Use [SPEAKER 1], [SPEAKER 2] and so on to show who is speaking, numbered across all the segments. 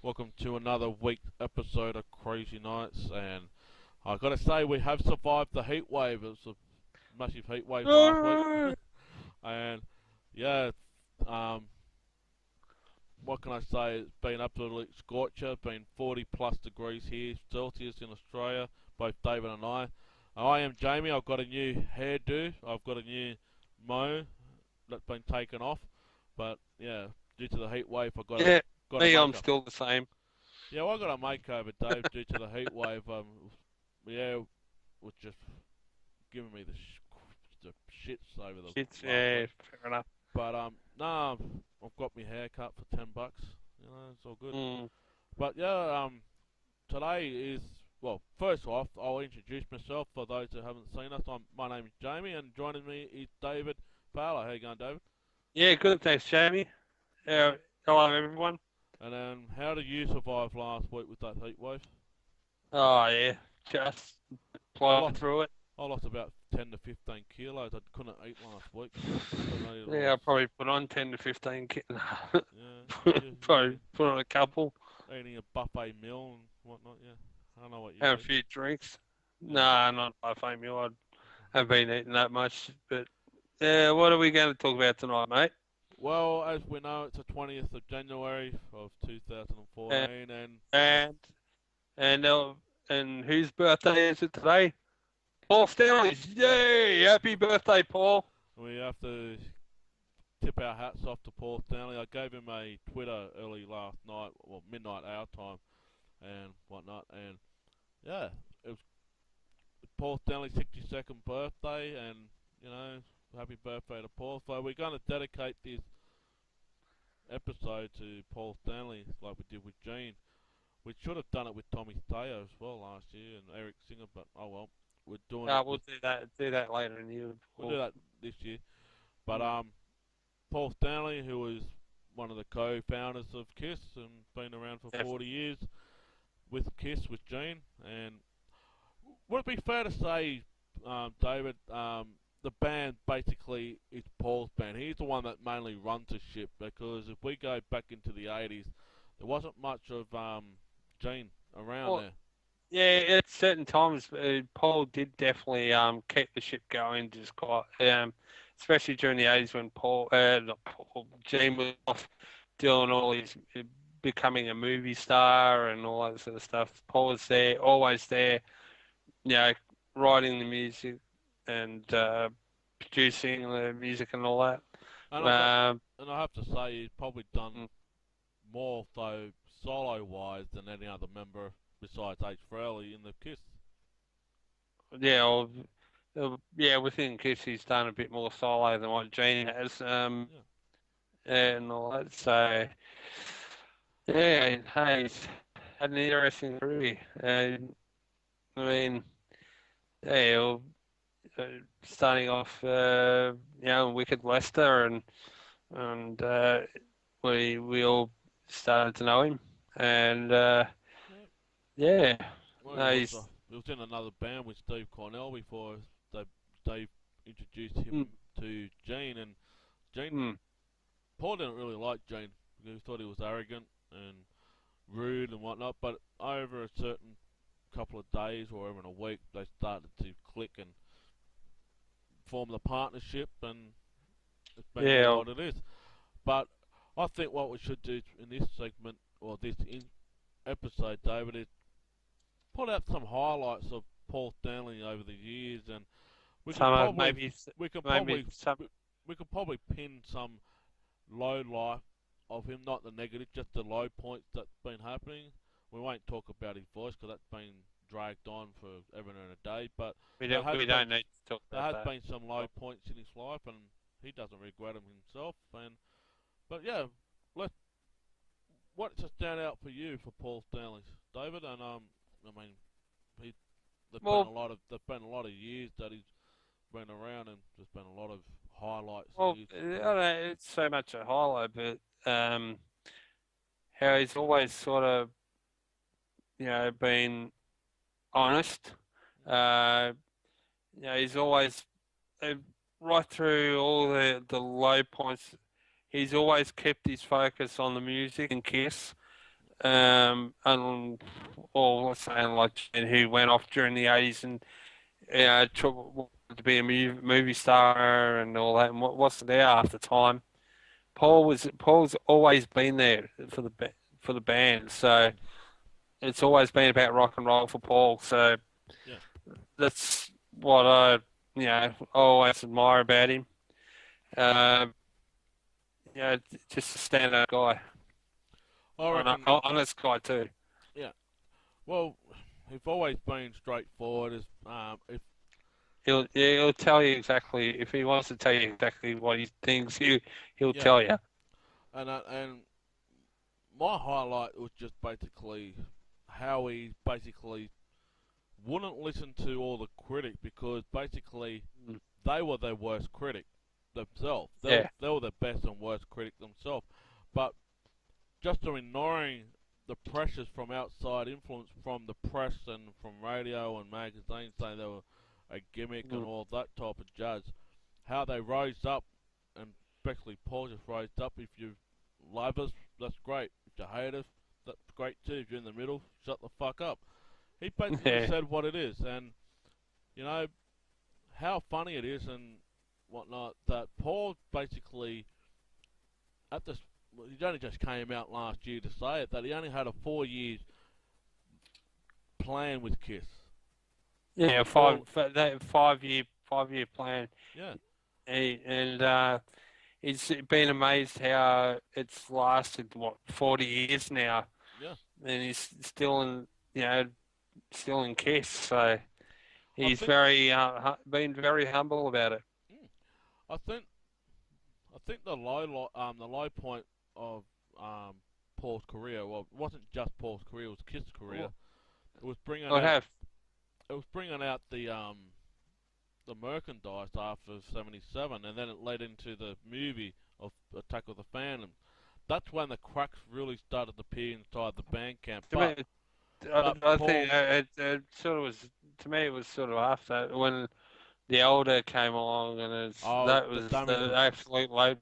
[SPEAKER 1] Welcome to another week episode of Crazy Nights, and I got to say we have survived the heat wave. It was a massive heat wave last week, and yeah, um, what can I say? It's been absolutely scorcher. Been 40 plus degrees here Celsius in Australia. Both David and I. I am Jamie. I've got a new hairdo. I've got a new mo that's been taken off, but yeah, due to the heat wave, I
[SPEAKER 2] Yeah,
[SPEAKER 1] got a
[SPEAKER 2] me, I'm
[SPEAKER 1] makeup.
[SPEAKER 2] still the same.
[SPEAKER 1] Yeah, well, I got a makeover, Dave, due to the heat wave. Yeah, it was just giving me the shits over the
[SPEAKER 2] It's
[SPEAKER 1] last
[SPEAKER 2] yeah,
[SPEAKER 1] week.
[SPEAKER 2] fair enough.
[SPEAKER 1] But no, I've got my hair cut for $10. It's all good.
[SPEAKER 2] Mm.
[SPEAKER 1] But yeah, today is well. First off, I'll introduce myself for those who haven't seen us. My name is Jamie, and joining me is David Fowler. How you going, David?
[SPEAKER 2] Yeah, good. Thanks, Jamie. Hello, everyone.
[SPEAKER 1] And then, how did you survive last week with that heat wave?
[SPEAKER 2] Oh yeah, just
[SPEAKER 1] I
[SPEAKER 2] plowing
[SPEAKER 1] lost
[SPEAKER 2] through it.
[SPEAKER 1] I lost about 10 to 15 kilos. I couldn't eat last week. I nearly
[SPEAKER 2] Yeah, I
[SPEAKER 1] lost.
[SPEAKER 2] probably put on 10 to 15.
[SPEAKER 1] Yeah,
[SPEAKER 2] Probably put on a couple,
[SPEAKER 1] eating a buffet meal and whatnot. Yeah, I don't know what you
[SPEAKER 2] have a
[SPEAKER 1] eat.
[SPEAKER 2] few drinks.
[SPEAKER 1] Yeah.
[SPEAKER 2] Nah, not a buffet meal. I haven't been eating that much. But yeah, what are we going to talk about tonight, mate?
[SPEAKER 1] Well, as we know, it's the 20th of January of
[SPEAKER 2] And
[SPEAKER 1] 2014, and
[SPEAKER 2] and and, uh, and whose birthday is it today? Paul Stanley's. Yay! Happy birthday, Paul.
[SPEAKER 1] we have to tip our hats off to Paul Stanley. I gave him a Twitter early last night, well, midnight our time, and whatnot, and yeah, it was Paul Stanley's 62nd birthday, and happy birthday to Paul. So we're going to dedicate this episode to Paul Stanley, like we did with Gene. We should have done it with Tommy Teo as well last year and Eric Singer, but oh well. We're doing it
[SPEAKER 2] We'll
[SPEAKER 1] with
[SPEAKER 2] do that later in the year.
[SPEAKER 1] we'll do that this year. But
[SPEAKER 2] Mm.
[SPEAKER 1] Paul Stanley, who was one of the co-founders of Kiss and been around for
[SPEAKER 2] Def-
[SPEAKER 1] 40 years with Kiss with Gene, and would it be fair to say, David, the band basically is Paul's band. He's the one that mainly runs the ship because if we go back into the 80s, there wasn't much of Gene around
[SPEAKER 2] Well,
[SPEAKER 1] there.
[SPEAKER 2] yeah, at certain times, Paul did definitely keep the ship going, just quite, especially during the 80s when not Paul, Gene was off doing all his becoming a movie star and all that sort of stuff. Paul was there, always there, you know, writing the music and producing the music and all that.
[SPEAKER 1] And
[SPEAKER 2] Um,
[SPEAKER 1] I have to say, he's probably done
[SPEAKER 2] mm,
[SPEAKER 1] more so solo wise than any other member besides H. Frehley in the Kiss.
[SPEAKER 2] yeah, yeah, within Kiss, he's done a bit more solo than what Gene has.
[SPEAKER 1] Yeah.
[SPEAKER 2] And all that. So, yeah, hey, he's had an interesting career. I mean, yeah, uh, starting off, Wicked Lester, and we all started to know him, and
[SPEAKER 1] Yeah.
[SPEAKER 2] yeah,
[SPEAKER 1] Well,
[SPEAKER 2] no, he's
[SPEAKER 1] he was in another band with Steve Cornell before Dave introduced
[SPEAKER 2] mm,
[SPEAKER 1] him to Gene, and Gene
[SPEAKER 2] mm,
[SPEAKER 1] Paul didn't really like Gene because he thought he was arrogant and rude and whatnot. But over a certain couple of days or even a week, they started to click and form the partnership, and it's been
[SPEAKER 2] yeah,
[SPEAKER 1] what it is. But I think what we should do in this segment or episode, David, is put out some highlights of Paul Stanley over the years, and we can
[SPEAKER 2] some
[SPEAKER 1] probably we can
[SPEAKER 2] maybe
[SPEAKER 1] probably
[SPEAKER 2] some
[SPEAKER 1] we can probably pin some low life of him, not the negative, just the low points that's been happening. We won't talk about his voice because that's been dragged on for ever and a day, but there has
[SPEAKER 2] we
[SPEAKER 1] been
[SPEAKER 2] don't need to talk
[SPEAKER 1] there
[SPEAKER 2] about
[SPEAKER 1] has
[SPEAKER 2] that.
[SPEAKER 1] been some low points in his life, and he doesn't regret them himself. And but yeah, let what's a stand out for you for Paul Stanley, David? And I mean, he
[SPEAKER 2] Well,
[SPEAKER 1] there's been a lot of years that he's been around, and there's been a lot of highlights in
[SPEAKER 2] well,
[SPEAKER 1] his
[SPEAKER 2] I don't
[SPEAKER 1] career.
[SPEAKER 2] know, it's so much a highlight, but how he's always sort of, been honest. Uh, he's always uh, right through all the low points. He's always kept his focus on the music and Kiss. or let's say like who went off during the 80s and wanted to be a movie star and all that, and wasn't there after time. Paul's always been there for the band, so it's always been about rock and roll for Paul. So
[SPEAKER 1] Yeah,
[SPEAKER 2] that's what I always admire about him. Um, just a stand-up guy,
[SPEAKER 1] I reckon.
[SPEAKER 2] honest guy too.
[SPEAKER 1] Yeah, well, he's always been straightforward. As if
[SPEAKER 2] He'll tell you exactly if he wants to tell you exactly what he thinks. He'll
[SPEAKER 1] yeah,
[SPEAKER 2] tell you.
[SPEAKER 1] and my highlight was just basically how he basically wouldn't listen to all the critics because basically
[SPEAKER 2] Mm.
[SPEAKER 1] they were their worst critic themselves.
[SPEAKER 2] Yeah.
[SPEAKER 1] They were the best and worst critic themselves. But just to ignoring the pressures from outside influence from the press and from radio and magazines saying they were a gimmick and
[SPEAKER 2] Mm.
[SPEAKER 1] all that type of jazz, how they rose up, and especially Paul just rose up. If you love us, that's great. If you hate us, that's great too. If you're in the middle, shut the fuck up. He basically
[SPEAKER 2] Yeah.
[SPEAKER 1] said what it is, and you know how funny it is and whatnot that Paul basically at this. He only just came out last year to say it that he only had a 4 years plan with Kiss.
[SPEAKER 2] Yeah,
[SPEAKER 1] Before,
[SPEAKER 2] that 5 year plan.
[SPEAKER 1] yeah,
[SPEAKER 2] And it's been amazed how it's lasted 40 years now,
[SPEAKER 1] yeah.
[SPEAKER 2] and he's still still in Kiss. So
[SPEAKER 1] I
[SPEAKER 2] he's
[SPEAKER 1] think,
[SPEAKER 2] been very humble about it.
[SPEAKER 1] mm, I think, I think the low point of Paul's career. Well, it wasn't just Paul's career; it was Kiss' career.
[SPEAKER 2] Well,
[SPEAKER 1] It was bringing
[SPEAKER 2] I
[SPEAKER 1] out,
[SPEAKER 2] have.
[SPEAKER 1] it was bringing out the merchandise after '77, and then it led into the movie of Attack of the Phantom. That's when the cracks really started to appear inside the band camp.
[SPEAKER 2] To me,
[SPEAKER 1] But
[SPEAKER 2] I
[SPEAKER 1] Paul,
[SPEAKER 2] think it sort of was. To me, it was sort of after when the elder came along, and
[SPEAKER 1] oh,
[SPEAKER 2] that
[SPEAKER 1] the
[SPEAKER 2] was
[SPEAKER 1] damage
[SPEAKER 2] the
[SPEAKER 1] was,
[SPEAKER 2] absolute low.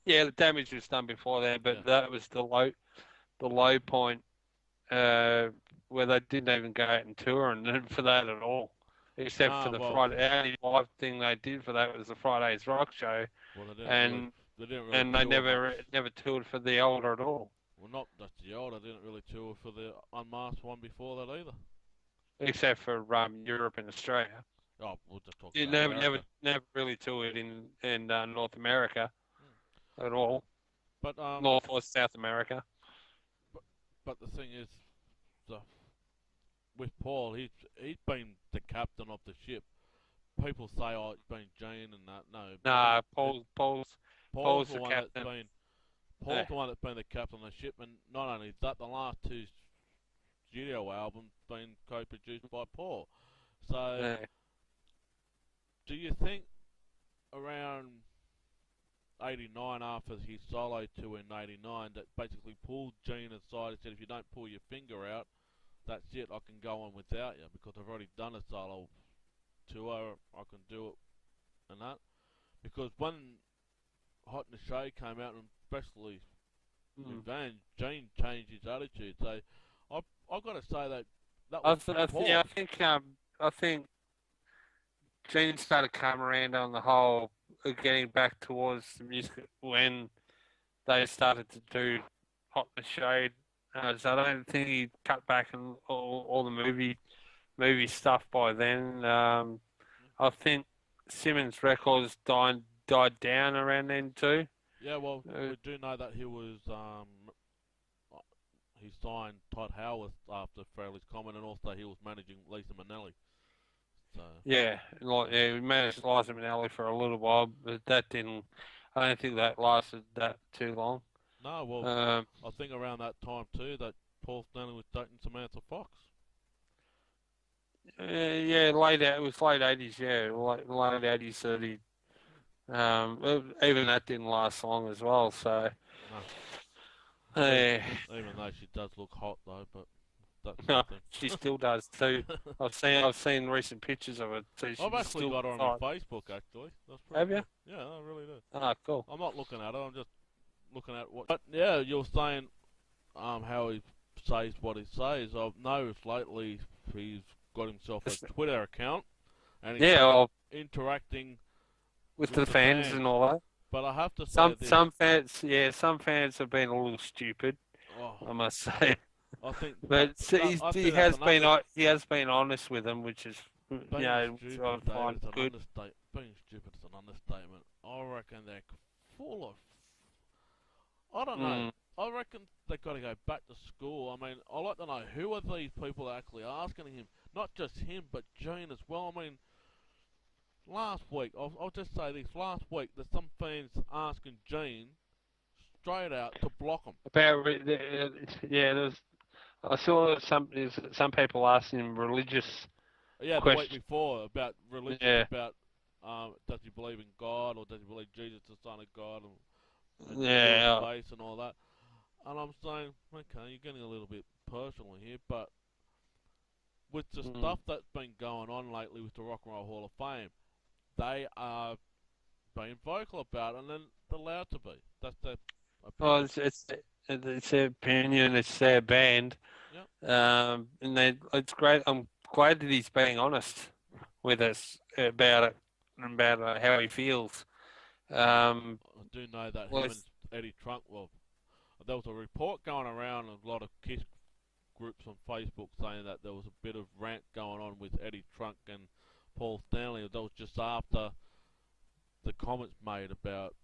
[SPEAKER 2] Yeah, the damage was done before that,
[SPEAKER 1] yeah.
[SPEAKER 2] but that was the low point where they didn't even go out and tour and for that at all, except for
[SPEAKER 1] Nah,
[SPEAKER 2] the
[SPEAKER 1] well,
[SPEAKER 2] Friday. The only live thing they did for that was the Friday's Rock Show,
[SPEAKER 1] well,
[SPEAKER 2] and
[SPEAKER 1] they didn't really
[SPEAKER 2] and they
[SPEAKER 1] tour much.
[SPEAKER 2] never toured for the elder at all,
[SPEAKER 1] Well, not just the old. I didn't really tour for the Unmasked one before that either.
[SPEAKER 2] except for Europe and Australia.
[SPEAKER 1] Oh, we'll just talk
[SPEAKER 2] It
[SPEAKER 1] about America.
[SPEAKER 2] never really toured in North America at all,
[SPEAKER 1] But
[SPEAKER 2] North or South America.
[SPEAKER 1] but, but the thing is, the, with Paul, he's been the captain of the ship. People say, oh, it's been Gene and that. No,
[SPEAKER 2] Nah,
[SPEAKER 1] it, Paul's
[SPEAKER 2] Paul's
[SPEAKER 1] the
[SPEAKER 2] the
[SPEAKER 1] one that's
[SPEAKER 2] captain.
[SPEAKER 1] been
[SPEAKER 2] Yeah.
[SPEAKER 1] Paul's the one that's been the captain of the ship, and not only that, the last two studio albums been co-produced by Paul. So,
[SPEAKER 2] Yeah.
[SPEAKER 1] do you think around '89 after his solo tour in '89 that basically pulled Gene aside and said, if you don't pull your finger out, that's it, I can go on without you because I've already done a solo tour, I can do it and that. Because when Hot in the Shade came out, and especially
[SPEAKER 2] Mm.
[SPEAKER 1] Van, Gene changed his attitude. So I've got to say that
[SPEAKER 2] I,
[SPEAKER 1] was
[SPEAKER 2] th- I, th- yeah,
[SPEAKER 1] Paul.
[SPEAKER 2] I think Gene started coming around on the whole, getting back towards the music when they started to do Hot in the Shade. So I don't think he cut back on all the movie stuff by then. I think Simmons Records died down around then too.
[SPEAKER 1] Yeah, well,
[SPEAKER 2] Uh,
[SPEAKER 1] we do know that he signed Todd Howard after Fraley's comment, and also he was managing Lisa Minnelli. So
[SPEAKER 2] we managed Liza Minnelli for a little while, but that didn't. I don't think that lasted that too long.
[SPEAKER 1] no, well,
[SPEAKER 2] Um,
[SPEAKER 1] I think around that time too that Paul Stanley was dating Samantha Fox.
[SPEAKER 2] yeah, it was late 80s, yeah, late 80s, 30. Even that didn't last long as well. So,
[SPEAKER 1] No,
[SPEAKER 2] yeah,
[SPEAKER 1] even though she does look hot though, but that's
[SPEAKER 2] no,
[SPEAKER 1] nothing.
[SPEAKER 2] she still does too. I've seen recent pictures of it. So
[SPEAKER 1] I've
[SPEAKER 2] she's
[SPEAKER 1] actually
[SPEAKER 2] still
[SPEAKER 1] got her on my
[SPEAKER 2] hot.
[SPEAKER 1] Facebook actually. That's pretty
[SPEAKER 2] Have you?
[SPEAKER 1] cool. Yeah, I really do.
[SPEAKER 2] Ah, cool.
[SPEAKER 1] I'm not looking at her. I'm just looking at what. But yeah, you're saying how he says what he says. I've noticed lately he's got himself a
[SPEAKER 2] It's-
[SPEAKER 1] Twitter account and he
[SPEAKER 2] yeah,
[SPEAKER 1] started
[SPEAKER 2] or
[SPEAKER 1] interacting
[SPEAKER 2] with
[SPEAKER 1] with
[SPEAKER 2] the
[SPEAKER 1] the
[SPEAKER 2] fans
[SPEAKER 1] fans.
[SPEAKER 2] and all that.
[SPEAKER 1] But I have to say this.
[SPEAKER 2] Some fans have been a little stupid,
[SPEAKER 1] Oh,
[SPEAKER 2] I must say.
[SPEAKER 1] I think
[SPEAKER 2] But
[SPEAKER 1] I think that's an
[SPEAKER 2] he has been honest with them, which is
[SPEAKER 1] being
[SPEAKER 2] which
[SPEAKER 1] stupid,
[SPEAKER 2] I
[SPEAKER 1] David.
[SPEAKER 2] find
[SPEAKER 1] It's an
[SPEAKER 2] good.
[SPEAKER 1] understatement. Being stupid is an understatement. I reckon they're full of. I don't know.
[SPEAKER 2] Mm.
[SPEAKER 1] I reckon they got to go back to school. I mean, I like to know who are these people actually asking him. Not just him, but Gene as well. I mean, last week, I'll just say this. Last week, there's some fans asking Gene straight out to block him.
[SPEAKER 2] Yeah, I saw some people asking him religious
[SPEAKER 1] Yeah, the week
[SPEAKER 2] questions.
[SPEAKER 1] before about religious,
[SPEAKER 2] Yeah,
[SPEAKER 1] about does he believe in God or does he believe Jesus is the Son of God and do his
[SPEAKER 2] yeah.
[SPEAKER 1] face and all that. And I'm saying, okay, you're getting a little bit personal here, but with the
[SPEAKER 2] Mm.
[SPEAKER 1] stuff that's been going on lately with the Rock and Roll Hall of Fame, they are being vocal about it and then they're allowed to be. That's their
[SPEAKER 2] Well,
[SPEAKER 1] opinion.
[SPEAKER 2] it's their opinion, it's their band,
[SPEAKER 1] Yep.
[SPEAKER 2] and it's great. I'm glad that he's being honest with us about it, and about how he feels. Um,
[SPEAKER 1] I do know that
[SPEAKER 2] well,
[SPEAKER 1] him and Eddie Trunk, well, there was a report going around a lot of Kiss groups on Facebook saying that there was a bit of rant going on with Eddie Trunk and Paul Stanley. That was just after the comments made about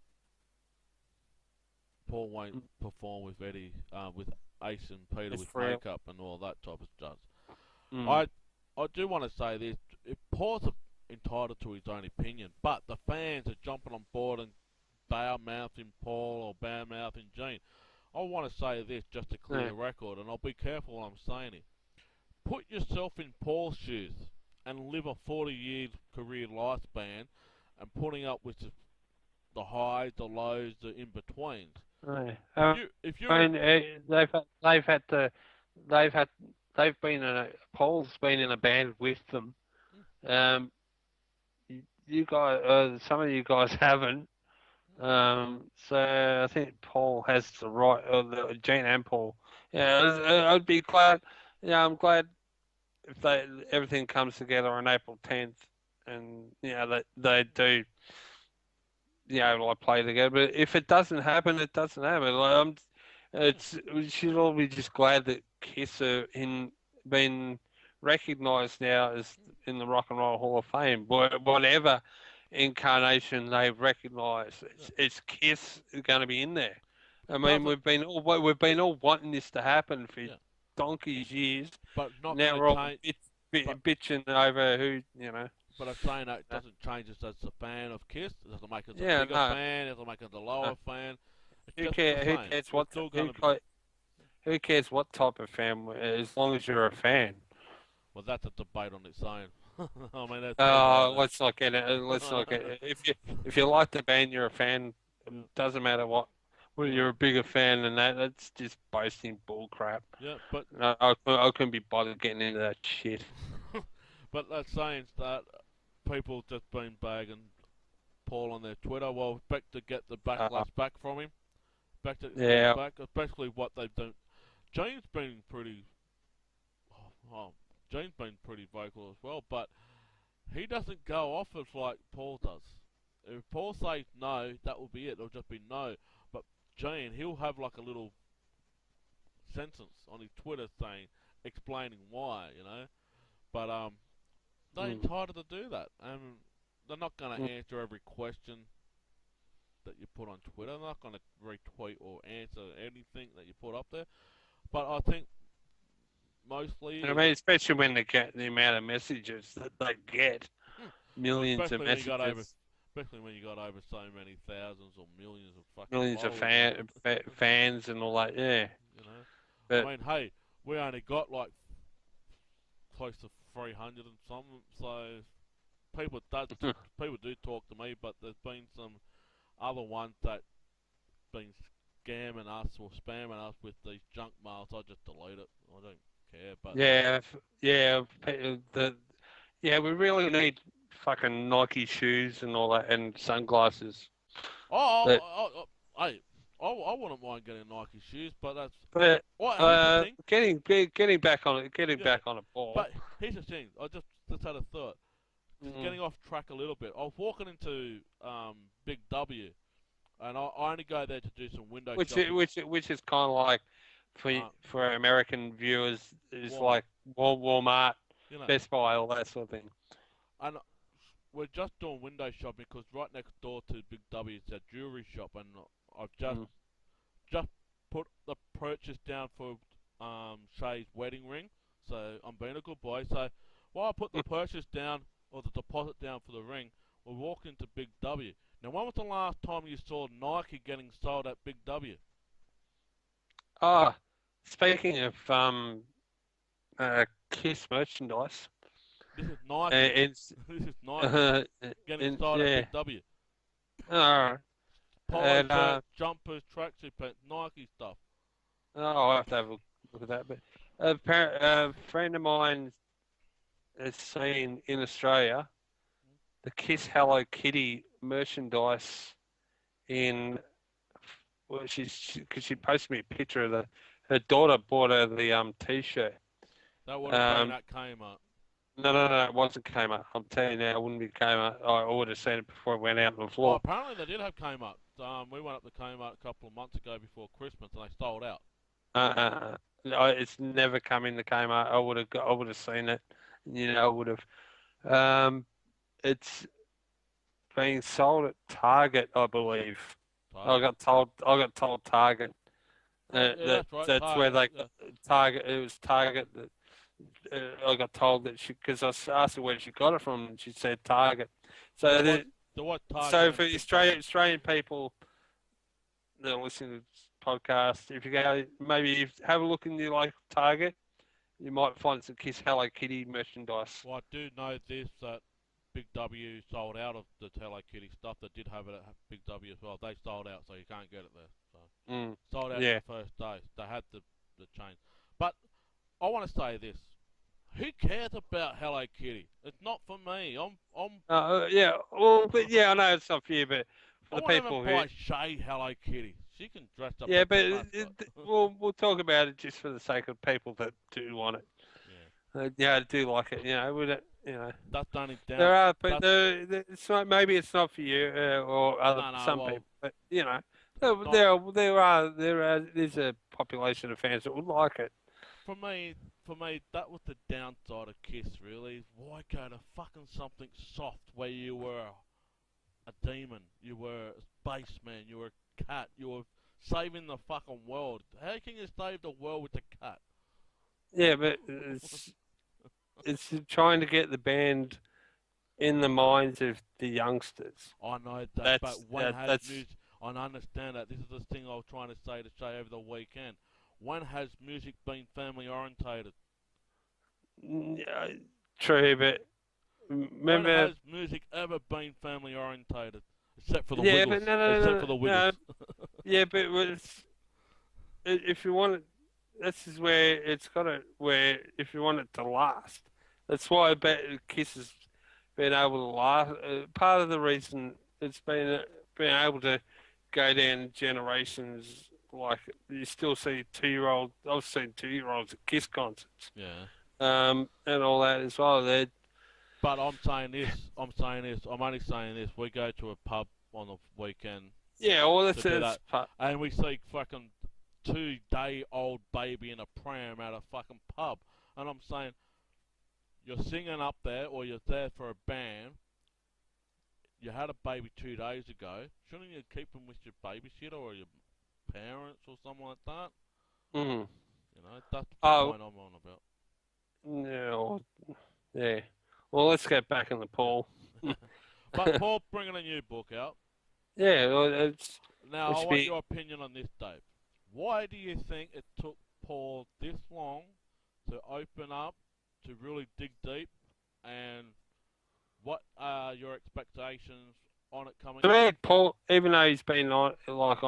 [SPEAKER 1] Paul won't perform with Eddie, with Ace and Peter
[SPEAKER 2] it's
[SPEAKER 1] with
[SPEAKER 2] real.
[SPEAKER 1] makeup and all that type of stuff.
[SPEAKER 2] Mm.
[SPEAKER 1] I do want to say this: if Paul's entitled to his own opinion, but the fans are jumping on board and bad mouthing Paul or bad mouthing Gene. I want to say this just to clear
[SPEAKER 2] Yeah.
[SPEAKER 1] the record, and I'll be careful what I'm saying here. Put yourself in Paul's shoes and live a 40-year career lifespan and putting up with the highs, the lows, the in betweens.
[SPEAKER 2] Right.
[SPEAKER 1] If
[SPEAKER 2] I
[SPEAKER 1] you're in,
[SPEAKER 2] mean, they've had they've been in a Paul's been in a band with them. Um, you guys, some of you guys haven't. So I think Paul has the right, Gene and Paul. Yeah, I'd be glad. Yeah, I'm glad if everything comes together on April 10th, and that they do, like play together. But if it doesn't happen, it doesn't happen. We should all be just glad that Kiss are in been recognised now as in the Rock and Roll Hall of Fame. Whatever incarnation they've recognised, it's Kiss going to be in there. I mean,
[SPEAKER 1] doesn't,
[SPEAKER 2] we've been all wanting this to happen for
[SPEAKER 1] yeah,
[SPEAKER 2] donkey's years.
[SPEAKER 1] but not going
[SPEAKER 2] Now
[SPEAKER 1] to
[SPEAKER 2] we're all
[SPEAKER 1] change. But
[SPEAKER 2] bitching over who.
[SPEAKER 1] But I'm saying that it
[SPEAKER 2] Uh,
[SPEAKER 1] doesn't change us as a fan of Kiss. It doesn't make us a
[SPEAKER 2] yeah,
[SPEAKER 1] bigger
[SPEAKER 2] no.
[SPEAKER 1] fan. It doesn't make us a
[SPEAKER 2] No.
[SPEAKER 1] lower fan. It's just the
[SPEAKER 2] Who
[SPEAKER 1] same.
[SPEAKER 2] cares
[SPEAKER 1] We're
[SPEAKER 2] what
[SPEAKER 1] still going to be.
[SPEAKER 2] who cares what type of fan as long as you're a fan.
[SPEAKER 1] Well, that's a debate on its own. I mean, let's leave it like
[SPEAKER 2] Let's not get it. Let's not get it. If you like the band, you're a fan.
[SPEAKER 1] yeah,
[SPEAKER 2] Doesn't matter what. Well,
[SPEAKER 1] yeah,
[SPEAKER 2] you're a bigger fan than that. That's just boasting bull crap.
[SPEAKER 1] yeah. But
[SPEAKER 2] No, I couldn't be bothered getting into that shit.
[SPEAKER 1] but that's saying that people just been bagging Paul on their Twitter. Well, back to get the
[SPEAKER 2] Uh,
[SPEAKER 1] backlash back from him. Back to get it
[SPEAKER 2] yeah.
[SPEAKER 1] back, especially what they've done. Jane's been pretty. Oh, Jane's been pretty vocal as well, but he doesn't go off as like Paul does. If Paul says no, that will be it. It'll just be no. But Gene, he'll have like a little sentence on his Twitter saying, explaining why, you know. But they're
[SPEAKER 2] Mm,
[SPEAKER 1] entitled to do that. They're not going
[SPEAKER 2] mm.
[SPEAKER 1] to answer every question that you put on Twitter. They're not going to retweet or answer anything that you put up there. But I think mostly,
[SPEAKER 2] I mean, especially when they get the amount of messages that they get,
[SPEAKER 1] well,
[SPEAKER 2] millions of messages.
[SPEAKER 1] especially when you got over so many thousands or millions of fucking
[SPEAKER 2] Millions of
[SPEAKER 1] followers on it.
[SPEAKER 2] fans and all that. Yeah,
[SPEAKER 1] You know,
[SPEAKER 2] but
[SPEAKER 1] I mean, hey, we only got like close to 300 and something, so people does people do talk to me, but there's been some other ones that been scamming us or spamming us with these junk mails. I just delete it. I don't care. But
[SPEAKER 2] the we really need fucking Nike shoes and all that and sunglasses.
[SPEAKER 1] oh,
[SPEAKER 2] But
[SPEAKER 1] hey, I wouldn't mind getting Nike shoes, but that's.
[SPEAKER 2] But
[SPEAKER 1] Well, here's the thing.
[SPEAKER 2] getting back on it, getting
[SPEAKER 1] Yeah,
[SPEAKER 2] back on a ball.
[SPEAKER 1] but here's the thing. I just had a thought. Just
[SPEAKER 2] Mm.
[SPEAKER 1] getting off track a little bit. I was walking into Big W, and I only go there to do some window shopping.
[SPEAKER 2] Which is kind of like
[SPEAKER 1] Uh,
[SPEAKER 2] for American viewers is
[SPEAKER 1] Walmart,
[SPEAKER 2] like Walmart,
[SPEAKER 1] you know,
[SPEAKER 2] Best Buy, all that sort of thing.
[SPEAKER 1] and we're just doing window shopping because right next door to Big W is a jewelry shop, and I've
[SPEAKER 2] Mm.
[SPEAKER 1] just put the purchase down for Shay's wedding ring. So I'm being a good boy. So while I put the purchase down or the deposit down for the ring, we walk into Big W. Now, when was the last time you saw Nike getting sold at Big W?
[SPEAKER 2] Ah, speaking of Kiss merchandise,
[SPEAKER 1] This is Nike.
[SPEAKER 2] it's
[SPEAKER 1] This is Nike
[SPEAKER 2] uh,
[SPEAKER 1] getting sold at
[SPEAKER 2] yeah,
[SPEAKER 1] Big W.
[SPEAKER 2] uh,
[SPEAKER 1] Polo
[SPEAKER 2] and
[SPEAKER 1] shirt, jumpers, tracksuit pants, Nike stuff.
[SPEAKER 2] I'll have to have a look at that. But a friend of mine has seen in Australia the Kiss Hello Kitty merchandise in. Well, because she posted me a picture of her daughter bought her the T-shirt.
[SPEAKER 1] That would have been at Kmart.
[SPEAKER 2] No, it wasn't Kmart. I'm telling you now, it wouldn't be Kmart. I would have seen it before it went out on the
[SPEAKER 1] Oh,
[SPEAKER 2] floor.
[SPEAKER 1] apparently they did have Kmart. We went up to Kmart a couple of months ago before Christmas, and they sold out.
[SPEAKER 2] It's never come in the Kmart. I would have seen it. I would have. It's being sold at Target, I believe.
[SPEAKER 1] Target.
[SPEAKER 2] I got told Target.
[SPEAKER 1] Oh, yeah, that's right.
[SPEAKER 2] That's where
[SPEAKER 1] Target.
[SPEAKER 2] they Target. It was Target that I got told that because I asked her where she got it from, and she said Target. So
[SPEAKER 1] There was Target.
[SPEAKER 2] so for Australian people that are listening to this podcast, if you go have a look in your local Target, you might find some Kiss Hello Kitty merchandise.
[SPEAKER 1] Well, I do know this that Big W sold out of the Hello Kitty stuff. That did have it at Big W as well. They sold out, so you can't get it there. So sold out
[SPEAKER 2] Yeah.
[SPEAKER 1] the first day. They had the change. But I want to say this: who cares about Hello Kitty? It's not for me.
[SPEAKER 2] Yeah. Well, but yeah, I know it's not for you, but for
[SPEAKER 1] I
[SPEAKER 2] the
[SPEAKER 1] want to
[SPEAKER 2] people
[SPEAKER 1] even buy Shay Hello Kitty. She can dress up.
[SPEAKER 2] yeah,
[SPEAKER 1] As
[SPEAKER 2] but
[SPEAKER 1] a mascot.
[SPEAKER 2] we'll talk about it just for the sake of people that do want it. Yeah, do like it.
[SPEAKER 1] That's the only down.
[SPEAKER 2] There are, but it's not. Maybe it's not for you or other
[SPEAKER 1] No,
[SPEAKER 2] some
[SPEAKER 1] well,
[SPEAKER 2] people. But
[SPEAKER 1] not
[SPEAKER 2] there's a population of fans that would like it.
[SPEAKER 1] for me. For me, that was the downside of Kiss. Really, why go to fucking something soft where you were a demon, you were a spaceman, you were a cat, you were saving the fucking world. How can you save the world with a cat?
[SPEAKER 2] Yeah, but it's trying to get the band in the minds of the youngsters.
[SPEAKER 1] I know that, but
[SPEAKER 2] That's
[SPEAKER 1] when has
[SPEAKER 2] that's
[SPEAKER 1] music? I understand that. This is the thing I was trying to say over the weekend. When has music been family orientated?
[SPEAKER 2] true, but
[SPEAKER 1] When
[SPEAKER 2] remember,
[SPEAKER 1] has music ever been family orientated? Except for the
[SPEAKER 2] yeah,
[SPEAKER 1] Wiggles.
[SPEAKER 2] but no,
[SPEAKER 1] Except for the Wiggles.
[SPEAKER 2] yeah, but if you want it, this is where it's got to where if you want it to last, that's why I bet Kiss has been able to last. Part of the reason it's been able to go down generations, like you still see 2-year-old. I've seen 2-year-olds at Kiss concerts,
[SPEAKER 1] Yeah.
[SPEAKER 2] and all that as well.
[SPEAKER 1] But I'm saying this. I'm only saying this. We go to a pub on the weekend
[SPEAKER 2] Yeah, well,
[SPEAKER 1] to do that,
[SPEAKER 2] part.
[SPEAKER 1] and we see fucking 2-day-old baby in a pram at a fucking pub, and I'm saying, you're singing up there, or you're there for a band. You had a baby 2 days ago. Shouldn't you keep him with your babysitter or your parents or something like that?
[SPEAKER 2] Mm.
[SPEAKER 1] That's the
[SPEAKER 2] Oh,
[SPEAKER 1] point I'm on about.
[SPEAKER 2] no, yeah. Well, let's get back in the pool.
[SPEAKER 1] But Paul bringing a new book out.
[SPEAKER 2] Yeah, well,
[SPEAKER 1] Now,
[SPEAKER 2] it
[SPEAKER 1] I
[SPEAKER 2] should
[SPEAKER 1] want
[SPEAKER 2] be.
[SPEAKER 1] your opinion on this, Dave. Why do you think it took Paul this long to open up, to really dig deep, and what are your expectations on it coming
[SPEAKER 2] To
[SPEAKER 1] out?
[SPEAKER 2] me, Paul, even though he's been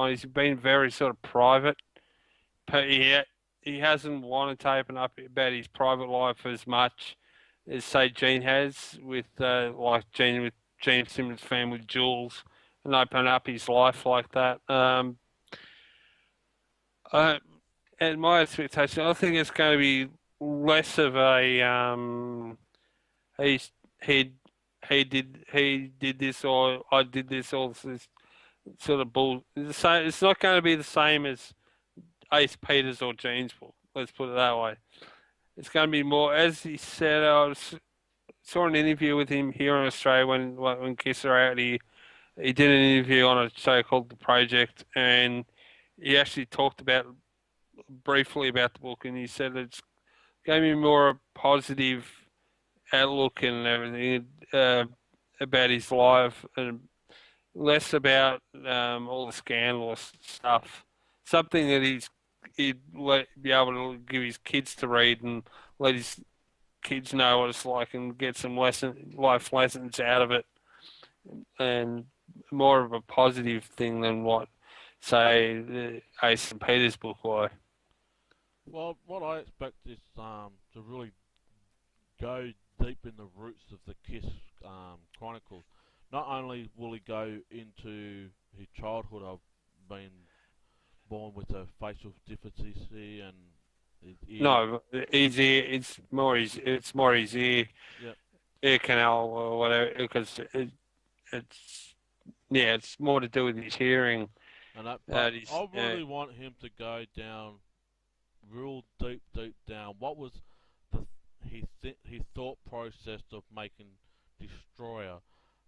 [SPEAKER 2] he's been very sort of private, but he hasn't wanted to open up about his private life as much as say Gene has with Gene Simmons' family, Jules, and open up his life like that. Uh, and my expectation, I think it's going to be less of a he's he he did this or I did this or this sort of bull. It's not going to be the same as Ace Peters or Jeans Bull. Let's put it that way. It's going to be more, as he said. Saw an interview with him here in Australia when Kiss are out. He did an interview on a show called The Project, and he actually talked about briefly about the book, and he said it's gave me more a positive outlook and everything about his life, and less about all the scandalous stuff. Something that he'd be able to give his kids to read and let his kids know what it's like and get some life lessons out of it, and more of a positive thing than what, say, the Ace and Peters book was.
[SPEAKER 1] Well, what I expect is to really go deep in the roots of the Kiss Chronicles. Not only will he go into his childhood of being born with a facial deficiency and his ear.
[SPEAKER 2] No, it's more his
[SPEAKER 1] Yep.
[SPEAKER 2] ear canal or whatever because it's yeah, it's more to do with his hearing.
[SPEAKER 1] And that, but
[SPEAKER 2] His,
[SPEAKER 1] I really want him to go down real deep down. What was the his thought process of making Destroyer,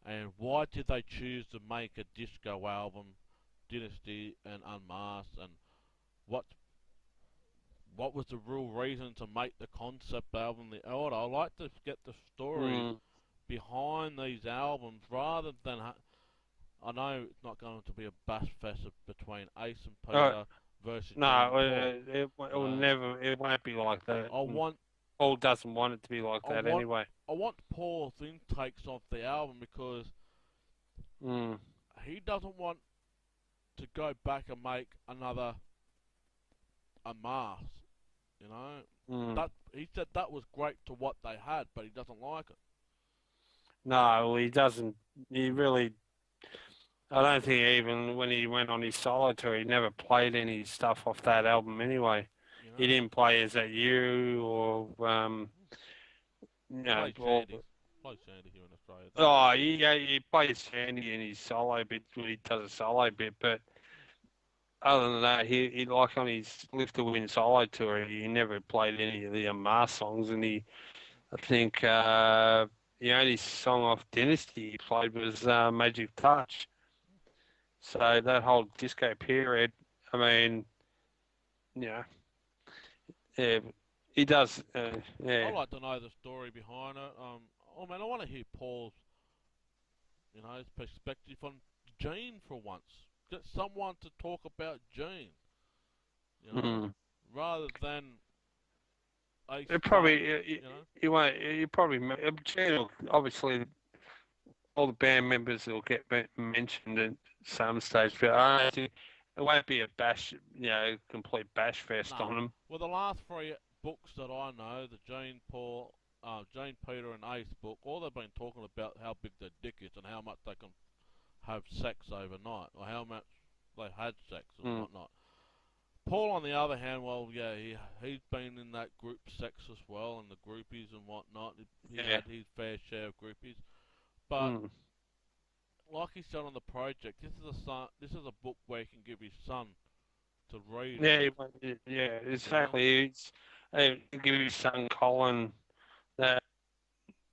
[SPEAKER 1] and why did they choose to make a disco album, Dynasty and Unmasked, and what what was the real reason to make the concept album The Elder? I like to get the stories
[SPEAKER 2] mm,
[SPEAKER 1] behind these albums rather than. I know it's not going to be a bash fest between Ace and
[SPEAKER 2] uh,
[SPEAKER 1] Peter versus
[SPEAKER 2] no,
[SPEAKER 1] Gene Paul.
[SPEAKER 2] it will never. It won't be like that.
[SPEAKER 1] I want
[SPEAKER 2] Paul doesn't want it to be like
[SPEAKER 1] I
[SPEAKER 2] that
[SPEAKER 1] want
[SPEAKER 2] anyway.
[SPEAKER 1] I want Paul's intakes of the album because
[SPEAKER 2] Mm,
[SPEAKER 1] he doesn't want to go back and make another a mask. You know
[SPEAKER 2] mm.
[SPEAKER 1] that he said that was great to what they had, but he doesn't like it.
[SPEAKER 2] No, he doesn't. He really. I don't think even when he went on his solo tour, he never played any stuff off that album anyway.
[SPEAKER 1] You
[SPEAKER 2] He
[SPEAKER 1] know,
[SPEAKER 2] didn't play Is That You or
[SPEAKER 1] play
[SPEAKER 2] or,
[SPEAKER 1] Shandy, play Shandy here in Australia. That's it.
[SPEAKER 2] oh, he plays Sandy in his solo bit when he does a solo bit, but other than that, he like on his Live to Win solo tour, he never played any of the Amar songs, and I think the only song off Dynasty he played was Magic Touch. So that whole disco period, I mean, yeah, yeah, he does,
[SPEAKER 1] I'd
[SPEAKER 2] yeah.
[SPEAKER 1] like to know the story behind it. Oh man, I want to hear Paul's, his perspective on Gene for once. Get someone to talk about Gene, you know,
[SPEAKER 2] Mm.
[SPEAKER 1] rather than Ace
[SPEAKER 2] It
[SPEAKER 1] going,
[SPEAKER 2] probably
[SPEAKER 1] you know.
[SPEAKER 2] you won't. You probably obviously all the band members will get mentioned at some stage, but I don't think it won't be a bash, complete bash fest
[SPEAKER 1] Nah.
[SPEAKER 2] on them.
[SPEAKER 1] Well, the last three books that I know, the Gene Paul, Jane Peter and Ace book, all they've been talking about how big their dick is and how much they can have sex overnight, or how much they had sex and
[SPEAKER 2] Mm.
[SPEAKER 1] whatnot. Paul, on the other hand, well, yeah, he's been in that group sex as well, and the groupies and whatnot. He
[SPEAKER 2] Yeah.
[SPEAKER 1] had his fair share of groupies, but
[SPEAKER 2] Mm.
[SPEAKER 1] like he said on the project, this is a son. This is a book where he can give his son to read it.
[SPEAKER 2] Yeah. Yeah.
[SPEAKER 1] You know,
[SPEAKER 2] Exactly. Give his son Colin that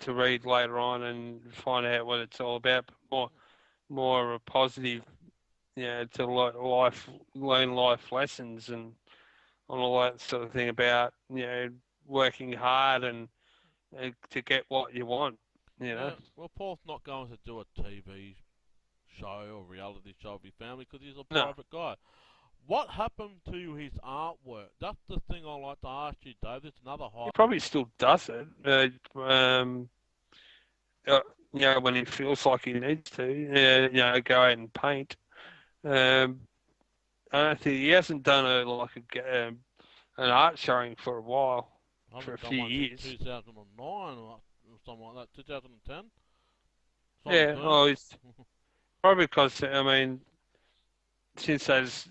[SPEAKER 2] to read later on and find out what it's all about. But more of a positive, to learn life lessons and all that sort of thing about working hard and to get what you want. You know.
[SPEAKER 1] yeah. Well, Paul's not going to do a TV show or reality show of his family because he's a
[SPEAKER 2] No,
[SPEAKER 1] private guy. What happened to his artwork? That's the thing I like to ask you, Dave. It's another
[SPEAKER 2] he
[SPEAKER 1] hot.
[SPEAKER 2] probably still does it. Uh, when he feels like he needs to, go out and paint. Um, I don't think he hasn't done an art showing for a while,
[SPEAKER 1] I
[SPEAKER 2] for a
[SPEAKER 1] haven't done
[SPEAKER 2] few
[SPEAKER 1] one since
[SPEAKER 2] years.
[SPEAKER 1] 2009 or something like that. 2010. Something
[SPEAKER 2] Yeah,
[SPEAKER 1] soon.
[SPEAKER 2] well, it's probably because I mean, since those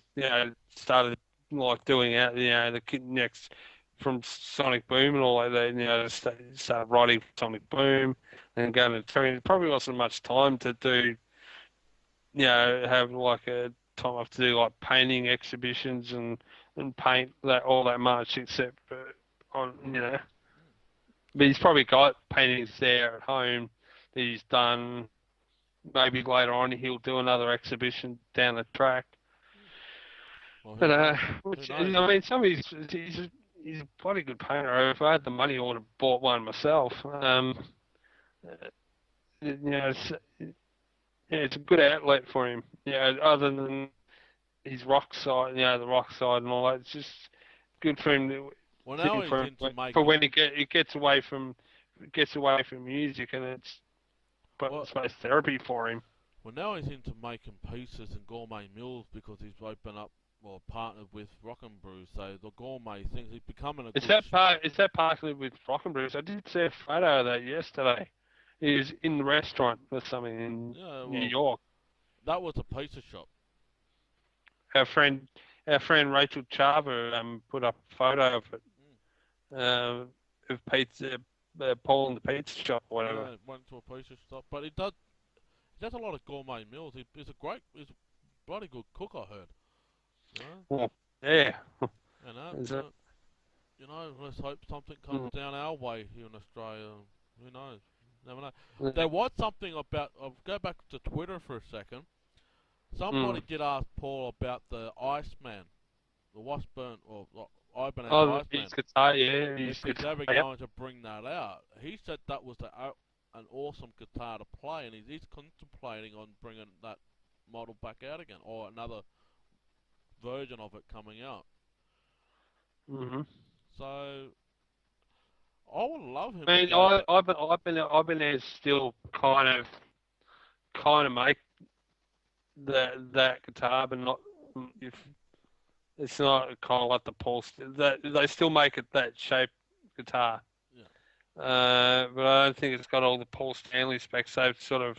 [SPEAKER 2] started like doing out, the next from Sonic Boom and all like that, start writing Sonic Boom and going to touring. It probably wasn't much time to do, have like a time off to do like painting exhibitions and paint that all that much except for on. But he's probably got paintings there at home that he's done. Maybe later on he'll do another exhibition down the track.
[SPEAKER 1] Well,
[SPEAKER 2] But
[SPEAKER 1] who
[SPEAKER 2] which I
[SPEAKER 1] knows?
[SPEAKER 2] mean, he's a bloody good painter. If I had the money, I would have bought one myself. It's, it's a good outlet for him. Other than his rock side, the rock side and all that, it's just good for him.
[SPEAKER 1] Well, now he's
[SPEAKER 2] For
[SPEAKER 1] into
[SPEAKER 2] for
[SPEAKER 1] making.
[SPEAKER 2] when he gets away from music, and it's
[SPEAKER 1] Well,
[SPEAKER 2] supposed therapy for him.
[SPEAKER 1] well, now he's into making pizzas and gourmet meals because he's opened up or partnered with Rock and Brew. So the gourmet things, he's becoming a
[SPEAKER 2] Is
[SPEAKER 1] good.
[SPEAKER 2] that part? Is that partly with Rock and Brews? I did see a photo of that yesterday. He was in the restaurant or something in
[SPEAKER 1] Yeah,
[SPEAKER 2] New
[SPEAKER 1] well,
[SPEAKER 2] York.
[SPEAKER 1] that was a pizza shop.
[SPEAKER 2] Our friend, our friend Rachel Chava put up a photo of it, of pizza, Paul in the pizza shop or whatever.
[SPEAKER 1] Yeah, went to a pizza shop, but he does a lot of gourmet meals. He's a bloody good cook, I heard. You know,
[SPEAKER 2] Oh, yeah.
[SPEAKER 1] and
[SPEAKER 2] Is it?
[SPEAKER 1] let's hope something comes down our way here in Australia. Who knows? Never know. There was something about. I'll go back to Twitter for a second. Somebody
[SPEAKER 2] Mm.
[SPEAKER 1] did ask Paul about the Iceman, the Washburn or Ibanez
[SPEAKER 2] Oh,
[SPEAKER 1] Iceman,
[SPEAKER 2] his guitar, yeah,
[SPEAKER 1] if
[SPEAKER 2] his
[SPEAKER 1] he's
[SPEAKER 2] guitar.
[SPEAKER 1] ever
[SPEAKER 2] Yeah.
[SPEAKER 1] going to bring that out. He said that was an awesome guitar to play, and he's contemplating on bringing that model back out again, or another version of it coming out.
[SPEAKER 2] Mm-hmm.
[SPEAKER 1] So I would love him
[SPEAKER 2] I
[SPEAKER 1] to
[SPEAKER 2] mean,
[SPEAKER 1] go back.
[SPEAKER 2] I've been there still kind of make that guitar, but not if it's not kind of like the Pulse. That they still make it that shape guitar,
[SPEAKER 1] Yeah.
[SPEAKER 2] but I don't think it's got all the Paul Stanley specs. They've sort of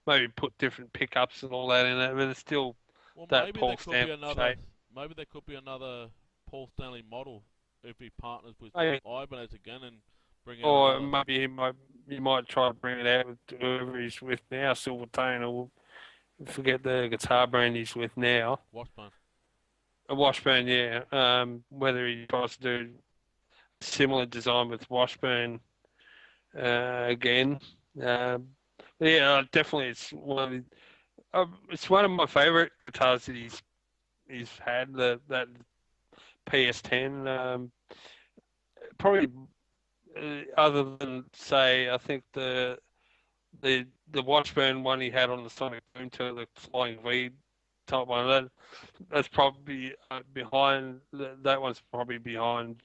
[SPEAKER 2] maybe put different pickups and all that in it, but it's still
[SPEAKER 1] Well,
[SPEAKER 2] that Paul Stanley shape.
[SPEAKER 1] maybe there could be another Paul Stanley model if he partners with
[SPEAKER 2] Maybe.
[SPEAKER 1] Ibanez again and bring out
[SPEAKER 2] Or
[SPEAKER 1] another
[SPEAKER 2] maybe he might try to bring it out with whoever he's with now, Silvertone, or forget the guitar brand he's with now.
[SPEAKER 1] Washburn.
[SPEAKER 2] A Washburn, yeah. Whether he tries to do similar design with Washburn again. Yeah, definitely. It's one of my favorite guitars that he's had. That PS10. Probably other than say, I think the Washburn one he had on the Sonic Boom tour, the Flying V type one. That's probably behind. That one's probably behind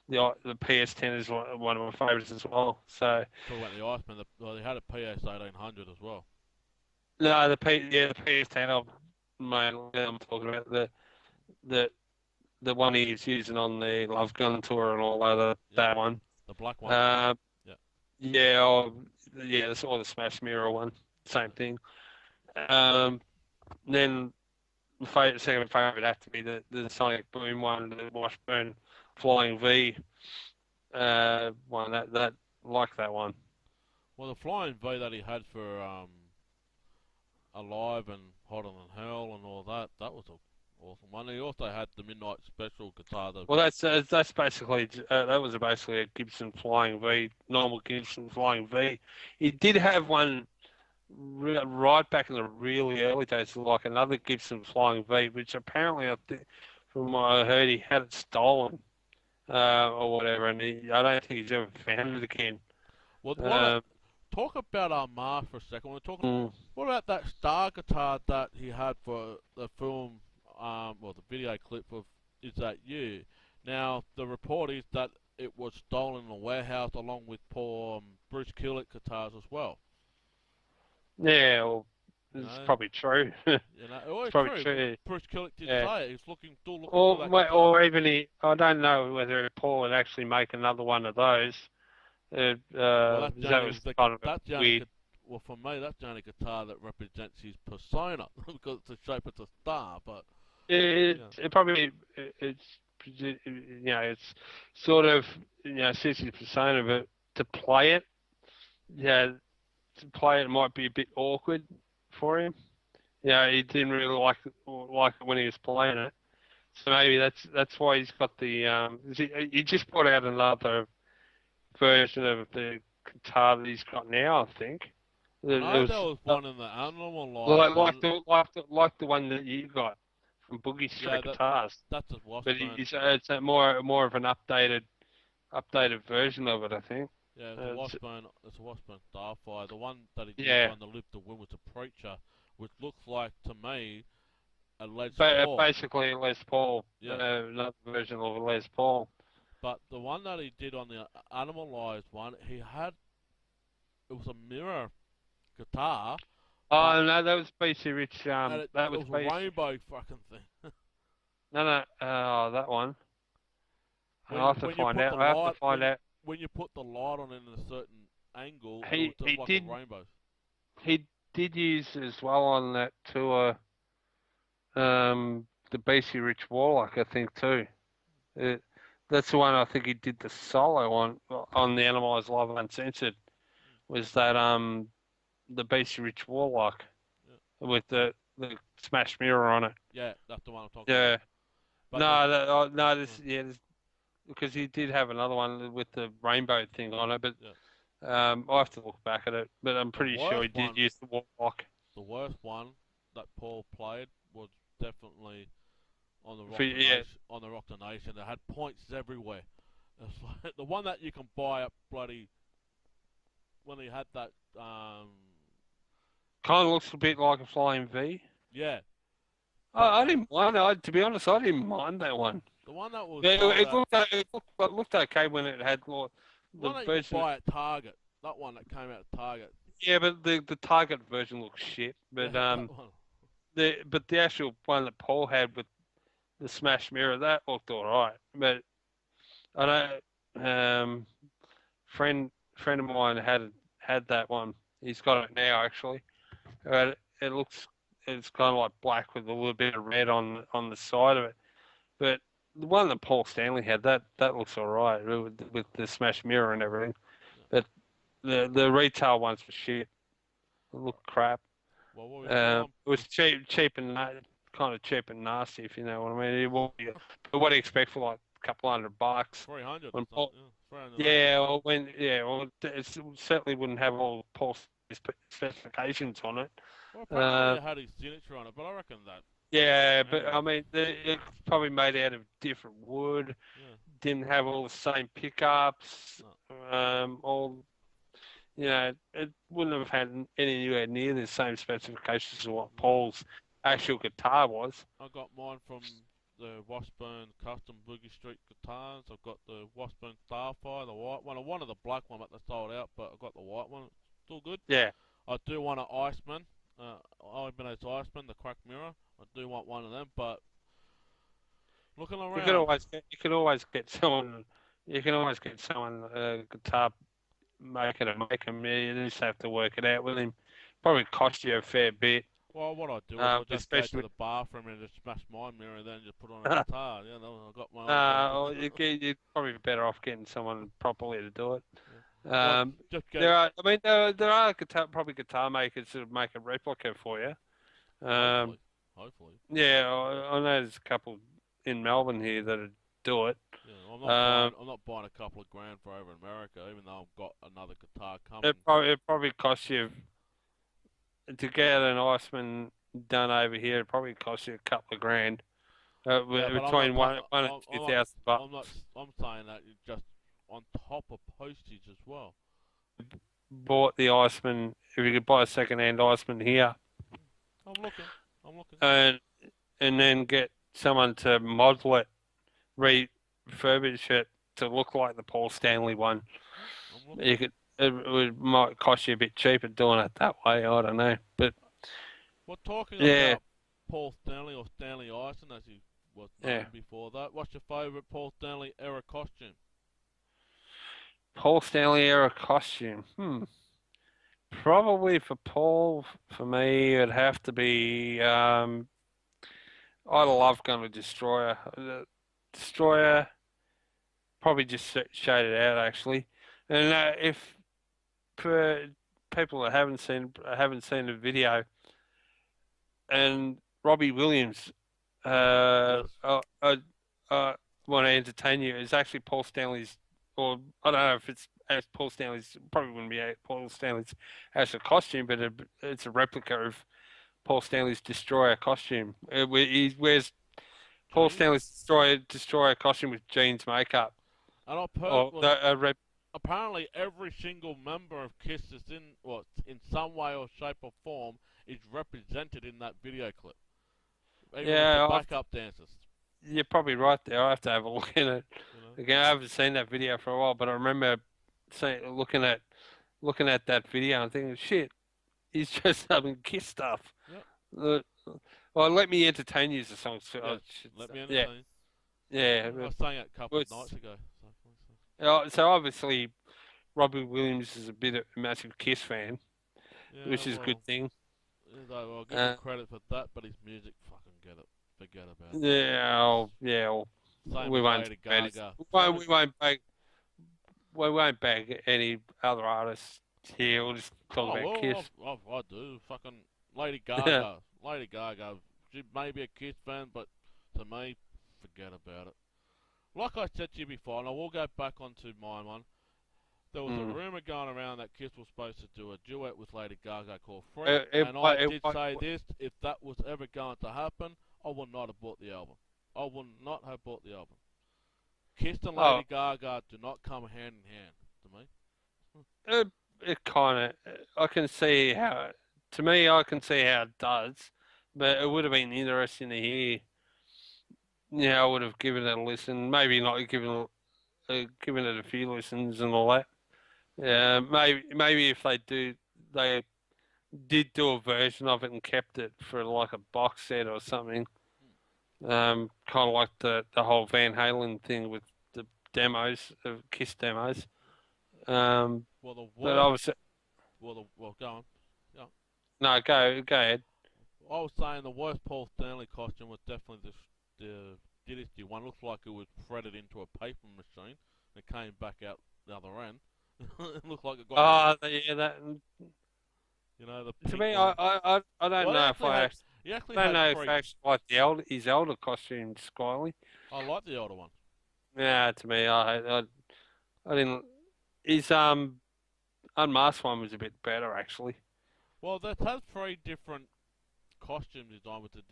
[SPEAKER 2] the PS10 is one of my favorites as well. So
[SPEAKER 1] Talk about the Iceman. They had a PS 1800 as well.
[SPEAKER 2] no, the PS10 I'm talking about the the one he's using on the Love Gun tour and all that one.
[SPEAKER 1] The black one.
[SPEAKER 2] Uh,
[SPEAKER 1] Yeah.
[SPEAKER 2] yeah, that's all the Smash Mirror one, same thing. Then second favorite would have to be the Sonic Boom one, the Washburn Flying V one. That like that one.
[SPEAKER 1] Well, the Flying V that he had for Alive and Hotter Than Hell and all that, that was a awesome one. He also had the Midnight Special guitar.
[SPEAKER 2] Well, that's basically that was basically a Gibson Flying V, normal Gibson Flying V. He did have one right back in the really early days, like another Gibson Flying V, which apparently, I think, from what I heard, he had it stolen or whatever, and I don't think he's ever found it again.
[SPEAKER 1] Well,
[SPEAKER 2] Um,
[SPEAKER 1] talk about Armagh for a second. We're talking.
[SPEAKER 2] mm,
[SPEAKER 1] What about that star guitar that he had for the film? The video clip of "Is That You?" Now, the report is that it was stolen in a warehouse along with poor Bruce Kulick guitars as well.
[SPEAKER 2] yeah, well,
[SPEAKER 1] You
[SPEAKER 2] it's
[SPEAKER 1] know,
[SPEAKER 2] probably true.
[SPEAKER 1] Well,
[SPEAKER 2] It's
[SPEAKER 1] it's
[SPEAKER 2] probably
[SPEAKER 1] true.
[SPEAKER 2] true.
[SPEAKER 1] Bruce Kulick did
[SPEAKER 2] Yeah.
[SPEAKER 1] say it. He's still looking for that guitar.
[SPEAKER 2] Or even I don't know whether Paul would actually make another one of those.
[SPEAKER 1] Well,
[SPEAKER 2] That was kind of
[SPEAKER 1] that's the only
[SPEAKER 2] weird.
[SPEAKER 1] well, for me, that's the only guitar that represents his persona because it's the shape of a star. But Yeah.
[SPEAKER 2] It probably it's sort of 60% of it to play it. Yeah, to play it might be a bit awkward for him. Yeah, he didn't really like it when he was playing it. So maybe that's why he's got the he just brought out another version of the guitar that he's got now. I think
[SPEAKER 1] I
[SPEAKER 2] it
[SPEAKER 1] know
[SPEAKER 2] was
[SPEAKER 1] there was one in the Animal Life
[SPEAKER 2] like
[SPEAKER 1] one.
[SPEAKER 2] like the one that you got from Boogie
[SPEAKER 1] Yeah,
[SPEAKER 2] Street Guitars,
[SPEAKER 1] that's a
[SPEAKER 2] but
[SPEAKER 1] Washburn.
[SPEAKER 2] it's a more of an updated version of it. I think.
[SPEAKER 1] Yeah, it's a
[SPEAKER 2] It's,
[SPEAKER 1] Washburn. It's a Washburn Starfire. The one that he did
[SPEAKER 2] yeah,
[SPEAKER 1] on the Live to Win was a Preacher, which looks like to me a Les
[SPEAKER 2] but
[SPEAKER 1] Paul.
[SPEAKER 2] basically Les Paul,
[SPEAKER 1] Yeah,
[SPEAKER 2] another version of a Les Paul.
[SPEAKER 1] but the one that he did on the Animalized one, it was a mirror guitar, but
[SPEAKER 2] Oh no, that was BC Rich.
[SPEAKER 1] and it,
[SPEAKER 2] That
[SPEAKER 1] it
[SPEAKER 2] was
[SPEAKER 1] was a
[SPEAKER 2] BC.
[SPEAKER 1] rainbow fucking thing.
[SPEAKER 2] No. Oh, that one.
[SPEAKER 1] when
[SPEAKER 2] I'll
[SPEAKER 1] you
[SPEAKER 2] have to
[SPEAKER 1] when you
[SPEAKER 2] find
[SPEAKER 1] put the
[SPEAKER 2] out. I have to
[SPEAKER 1] light
[SPEAKER 2] find out.
[SPEAKER 1] when you put the light on it in a certain angle, it
[SPEAKER 2] He
[SPEAKER 1] was just
[SPEAKER 2] he
[SPEAKER 1] like a
[SPEAKER 2] did
[SPEAKER 1] rainbow.
[SPEAKER 2] he did use as well on that tour. The BC Rich Warlock, I think too. It, that's the one I think he did the solo on the Animalized Live Uncensored. Was that the BC Rich Warlock
[SPEAKER 1] Yeah,
[SPEAKER 2] with the smash mirror on it?
[SPEAKER 1] yeah, that's the one I'm talking
[SPEAKER 2] Yeah.
[SPEAKER 1] about. But the
[SPEAKER 2] No,
[SPEAKER 1] uh,
[SPEAKER 2] because he did have another one with the rainbow thing on it, but
[SPEAKER 1] yeah,
[SPEAKER 2] I'll have to look back at it. But I'm
[SPEAKER 1] the
[SPEAKER 2] pretty sure he
[SPEAKER 1] worst
[SPEAKER 2] did
[SPEAKER 1] one
[SPEAKER 2] use the Warlock.
[SPEAKER 1] the worst one that Paul played was definitely on the
[SPEAKER 2] For, yeah,
[SPEAKER 1] Rock the Nation. It had points everywhere. It's like the one that you can buy at bloody when he had that
[SPEAKER 2] kind of looks a bit like a Flying V.
[SPEAKER 1] yeah, but
[SPEAKER 2] I didn't mind it. To be honest, I didn't mind that one.
[SPEAKER 1] the one that was
[SPEAKER 2] Yeah,
[SPEAKER 1] sold at
[SPEAKER 2] it looked okay when it had like,
[SPEAKER 1] the
[SPEAKER 2] the
[SPEAKER 1] one that you could
[SPEAKER 2] version.
[SPEAKER 1] buy at Target. That one that came out at Target.
[SPEAKER 2] Yeah, but the Target version looks shit.
[SPEAKER 1] Yeah,
[SPEAKER 2] But
[SPEAKER 1] that one.
[SPEAKER 2] the actual one that Paul had with the smash mirror that looked all right. But I know friend of mine had that one. He's got it now actually. It looks it's kind of like black with a little bit of red on the side of it. But the one that Paul Stanley had that looks all right with the smash mirror and everything.
[SPEAKER 1] Yeah.
[SPEAKER 2] But the retail ones were shit. They look crap.
[SPEAKER 1] Well, what we still on?
[SPEAKER 2] It was cheap and kind of cheap and nasty, if you know what I mean. But what do you expect for like a couple $100?
[SPEAKER 1] 300 or
[SPEAKER 2] When
[SPEAKER 1] something.
[SPEAKER 2] Paul,
[SPEAKER 1] Yeah, 300.
[SPEAKER 2] it certainly wouldn't have all Paul's specifications on it.
[SPEAKER 1] Well, apparently
[SPEAKER 2] Uh,
[SPEAKER 1] it had his signature on it, but I reckon that.
[SPEAKER 2] yeah, but
[SPEAKER 1] Anyway,
[SPEAKER 2] I mean, it's probably made out of different wood.
[SPEAKER 1] yeah.
[SPEAKER 2] Didn't have all the same pickups.
[SPEAKER 1] No.
[SPEAKER 2] All it wouldn't have had anywhere near the same specifications as what
[SPEAKER 1] No.
[SPEAKER 2] Paul's actual guitar was.
[SPEAKER 1] I got mine from the Washburn Custom Boogie Street Guitars. I've got the Washburn Starfire, the white one. I wanted the black one, but they sold out. But I got the white one. It's still good.
[SPEAKER 2] Yeah,
[SPEAKER 1] I do want an Iceman. Ibanez Iceman, the crack mirror. I do want one of them, but looking around,
[SPEAKER 2] you could always get someone. You can always get someone guitar maker to make them. You just have to work it out with him. Probably cost you a fair bit.
[SPEAKER 1] well, what I do is I just go to
[SPEAKER 2] Especially.
[SPEAKER 1] the bathroom and just smash my mirror and then just put on a guitar. Yeah, no, I got my own.
[SPEAKER 2] You're probably better off getting someone properly to do it.
[SPEAKER 1] Well, just get
[SPEAKER 2] There are, I mean, there are probably guitar makers that make a replica for you.
[SPEAKER 1] hopefully, hopefully.
[SPEAKER 2] Yeah, I know there's a couple in Melbourne here that do it.
[SPEAKER 1] Yeah,
[SPEAKER 2] Um,
[SPEAKER 1] I'm not buying a couple of grand for over in America, even though I've got another guitar coming.
[SPEAKER 2] it probably costs you to get an Iceman done over here. It probably costs you a couple of grand,
[SPEAKER 1] Yeah, but
[SPEAKER 2] between one and
[SPEAKER 1] I'm not,
[SPEAKER 2] 2,000
[SPEAKER 1] I'm not,
[SPEAKER 2] bucks.
[SPEAKER 1] I'm saying that you just on top of postage as well.
[SPEAKER 2] Bought the Iceman. If you could buy a second-hand Iceman here,
[SPEAKER 1] I'm looking, I'm looking.
[SPEAKER 2] and then get someone to model it, refurbish it to look like the Paul Stanley one.
[SPEAKER 1] I'm looking.
[SPEAKER 2] You could. Might cost you a bit cheaper doing it that way. I don't know, but
[SPEAKER 1] We're talking
[SPEAKER 2] yeah,
[SPEAKER 1] about Paul Stanley or Stanley Ison, as he was known
[SPEAKER 2] yeah.
[SPEAKER 1] before that. What's your favourite Paul Stanley era costume?
[SPEAKER 2] Paul Stanley era costume. Probably for Paul, for me, it'd have to be. I love going to Destroyer. Destroyer probably just shaded out actually. And if for people that haven't seen the video, and Robbie Williams, uh,
[SPEAKER 1] Yes.
[SPEAKER 2] uh, uh, want to entertain you, is actually Paul Stanley's, or I don't know if it's as Paul Stanley's. Probably wouldn't be Paul Stanley's actual costume, but it's a replica of Paul Stanley's Destroyer costume. He wears Paul
[SPEAKER 1] Jeans.
[SPEAKER 2] Stanley's Destroyer costume with jeans makeup.
[SPEAKER 1] And I've heard,
[SPEAKER 2] Or
[SPEAKER 1] well,
[SPEAKER 2] the
[SPEAKER 1] apparently every single member of Kiss is in some way or shape or form is represented in that video clip, even with the
[SPEAKER 2] yeah,
[SPEAKER 1] backup dancers.
[SPEAKER 2] you're probably right there. I have to have a look at it
[SPEAKER 1] You know.
[SPEAKER 2] again. I haven't seen that video for a while, but I remember looking at that video and thinking, shit, he's just having Kiss stuff.
[SPEAKER 1] Yep.
[SPEAKER 2] Uh, well, let me entertain you. The song.
[SPEAKER 1] Yes. Let me
[SPEAKER 2] Yeah,
[SPEAKER 1] entertain.
[SPEAKER 2] yeah.
[SPEAKER 1] I sang it a couple of
[SPEAKER 2] It's-
[SPEAKER 1] nights ago.
[SPEAKER 2] So obviously, Robbie Williams is a massive Kiss fan,
[SPEAKER 1] Yeah,
[SPEAKER 2] which is a
[SPEAKER 1] well,
[SPEAKER 2] good thing.
[SPEAKER 1] I'll give
[SPEAKER 2] Uh,
[SPEAKER 1] him credit for that, but his music, fucking forget about it.
[SPEAKER 2] yeah.
[SPEAKER 1] Same
[SPEAKER 2] We
[SPEAKER 1] with
[SPEAKER 2] won't.
[SPEAKER 1] Lady
[SPEAKER 2] Bag,
[SPEAKER 1] Gaga.
[SPEAKER 2] we won't bag any other artists here. We'll just talk
[SPEAKER 1] Oh
[SPEAKER 2] about
[SPEAKER 1] well,
[SPEAKER 2] Kiss.
[SPEAKER 1] I do. Fucking Lady Gaga. Lady Gaga. She may be a Kiss fan, but to me, forget about it. Like I said to you before, and I will go back onto my one. There was a rumor going around that Kiss was supposed to do a duet with Lady Gaga called Freak, and I did say this: if that was ever going to happen, I would not have bought the album. I would not have bought the album. Kiss and Lady Gaga do not come hand in hand to me.
[SPEAKER 2] It kind of. I can see how. To me, I can see how it does, but it would have been interesting to hear. Yeah, I would have given it a listen. Maybe not given it a few listens and all that. Yeah, maybe if they did do a version of it and kept it for like a box set or something. Kind of like the whole Van Halen thing with the demos of Kiss demos.
[SPEAKER 1] Well, the
[SPEAKER 2] But
[SPEAKER 1] worst.
[SPEAKER 2] obviously,
[SPEAKER 1] Well, go on. Yeah.
[SPEAKER 2] no, go ahead.
[SPEAKER 1] I was saying the worst Paul Stanley costume was definitely the Dynasty one. Looked like it was threaded into a paper machine. It came back out the other end. It looked like it got.
[SPEAKER 2] Yeah, that
[SPEAKER 1] You know the
[SPEAKER 2] to
[SPEAKER 1] pink
[SPEAKER 2] me,
[SPEAKER 1] one.
[SPEAKER 2] I don't
[SPEAKER 1] Well,
[SPEAKER 2] know if
[SPEAKER 1] he actually
[SPEAKER 2] I don't
[SPEAKER 1] had
[SPEAKER 2] know if
[SPEAKER 1] three.
[SPEAKER 2] I actually like his elder costume, Skyly.
[SPEAKER 1] I like the older one.
[SPEAKER 2] Yeah, to me, I didn't. His unmasked one was a bit better actually.
[SPEAKER 1] Well, they've had three different costume design with the